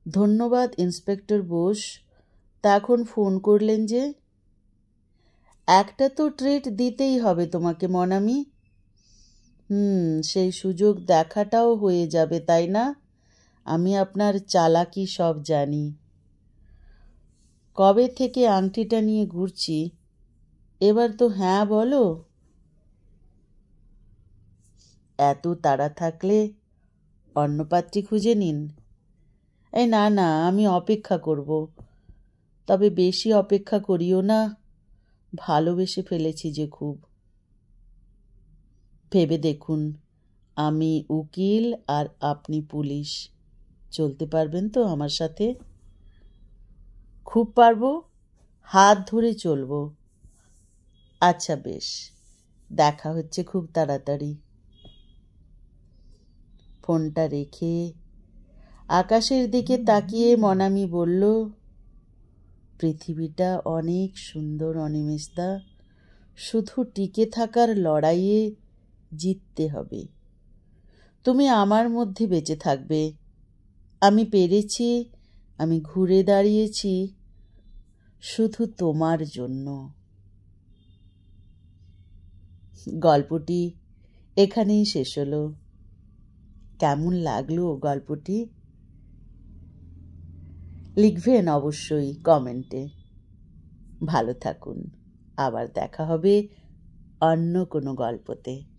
Speaker 1: ধন্যবাদ ইন্সপেক্টর বোস। তা এখন ফোন করলেন যে? একটা তো ট্রিট দিতেই হবে তোমাকে মনামি। সেই সুযোগ দেখাটাও হয়ে যাবে, তাই না? আমি আপনার চালাকি সব জানি। কবে থেকে আংটিটা নিয়ে ঘুরছি, এবার তো হ্যাঁ বলো। এত তাড়া থাকলে অন্য পাত্রী খুঁজে নিন। এই না না, আমি অপেক্ষা করব। তবে বেশি অপেক্ষা করিও না, ভালোবেসে ফেলেছি যে খুব। ভেবে দেখুন, আমি উকিল আর আপনি পুলিশ। চলতে পারবেন তো আমার সাথে? খুব পারবো, হাত ধরে চলবো। আচ্ছা বেশ, দেখা হচ্ছে খুব তাড়াতাড়ি। ফোনটা রেখে আকাশের দিকে তাকিয়ে মনামি বলল, পৃথিবীটা অনেক সুন্দর অনিমেষদা, শুধু টিকে থাকার লড়াইয়ে জিততে হবে। তুমি আমার মধ্যে বেঁচে থাকবে। আমি পেরেছি, আমি ঘুরে দাঁড়িয়েছি শুধু তোমার জন্য। গল্পটি এখানেই শেষ হলো। কেমন লাগলো গল্পটি? লিখবেন অবশ্যই কমেন্টে। ভালো থাকুন। আবার দেখা হবে অন্য কোনো গল্পতে।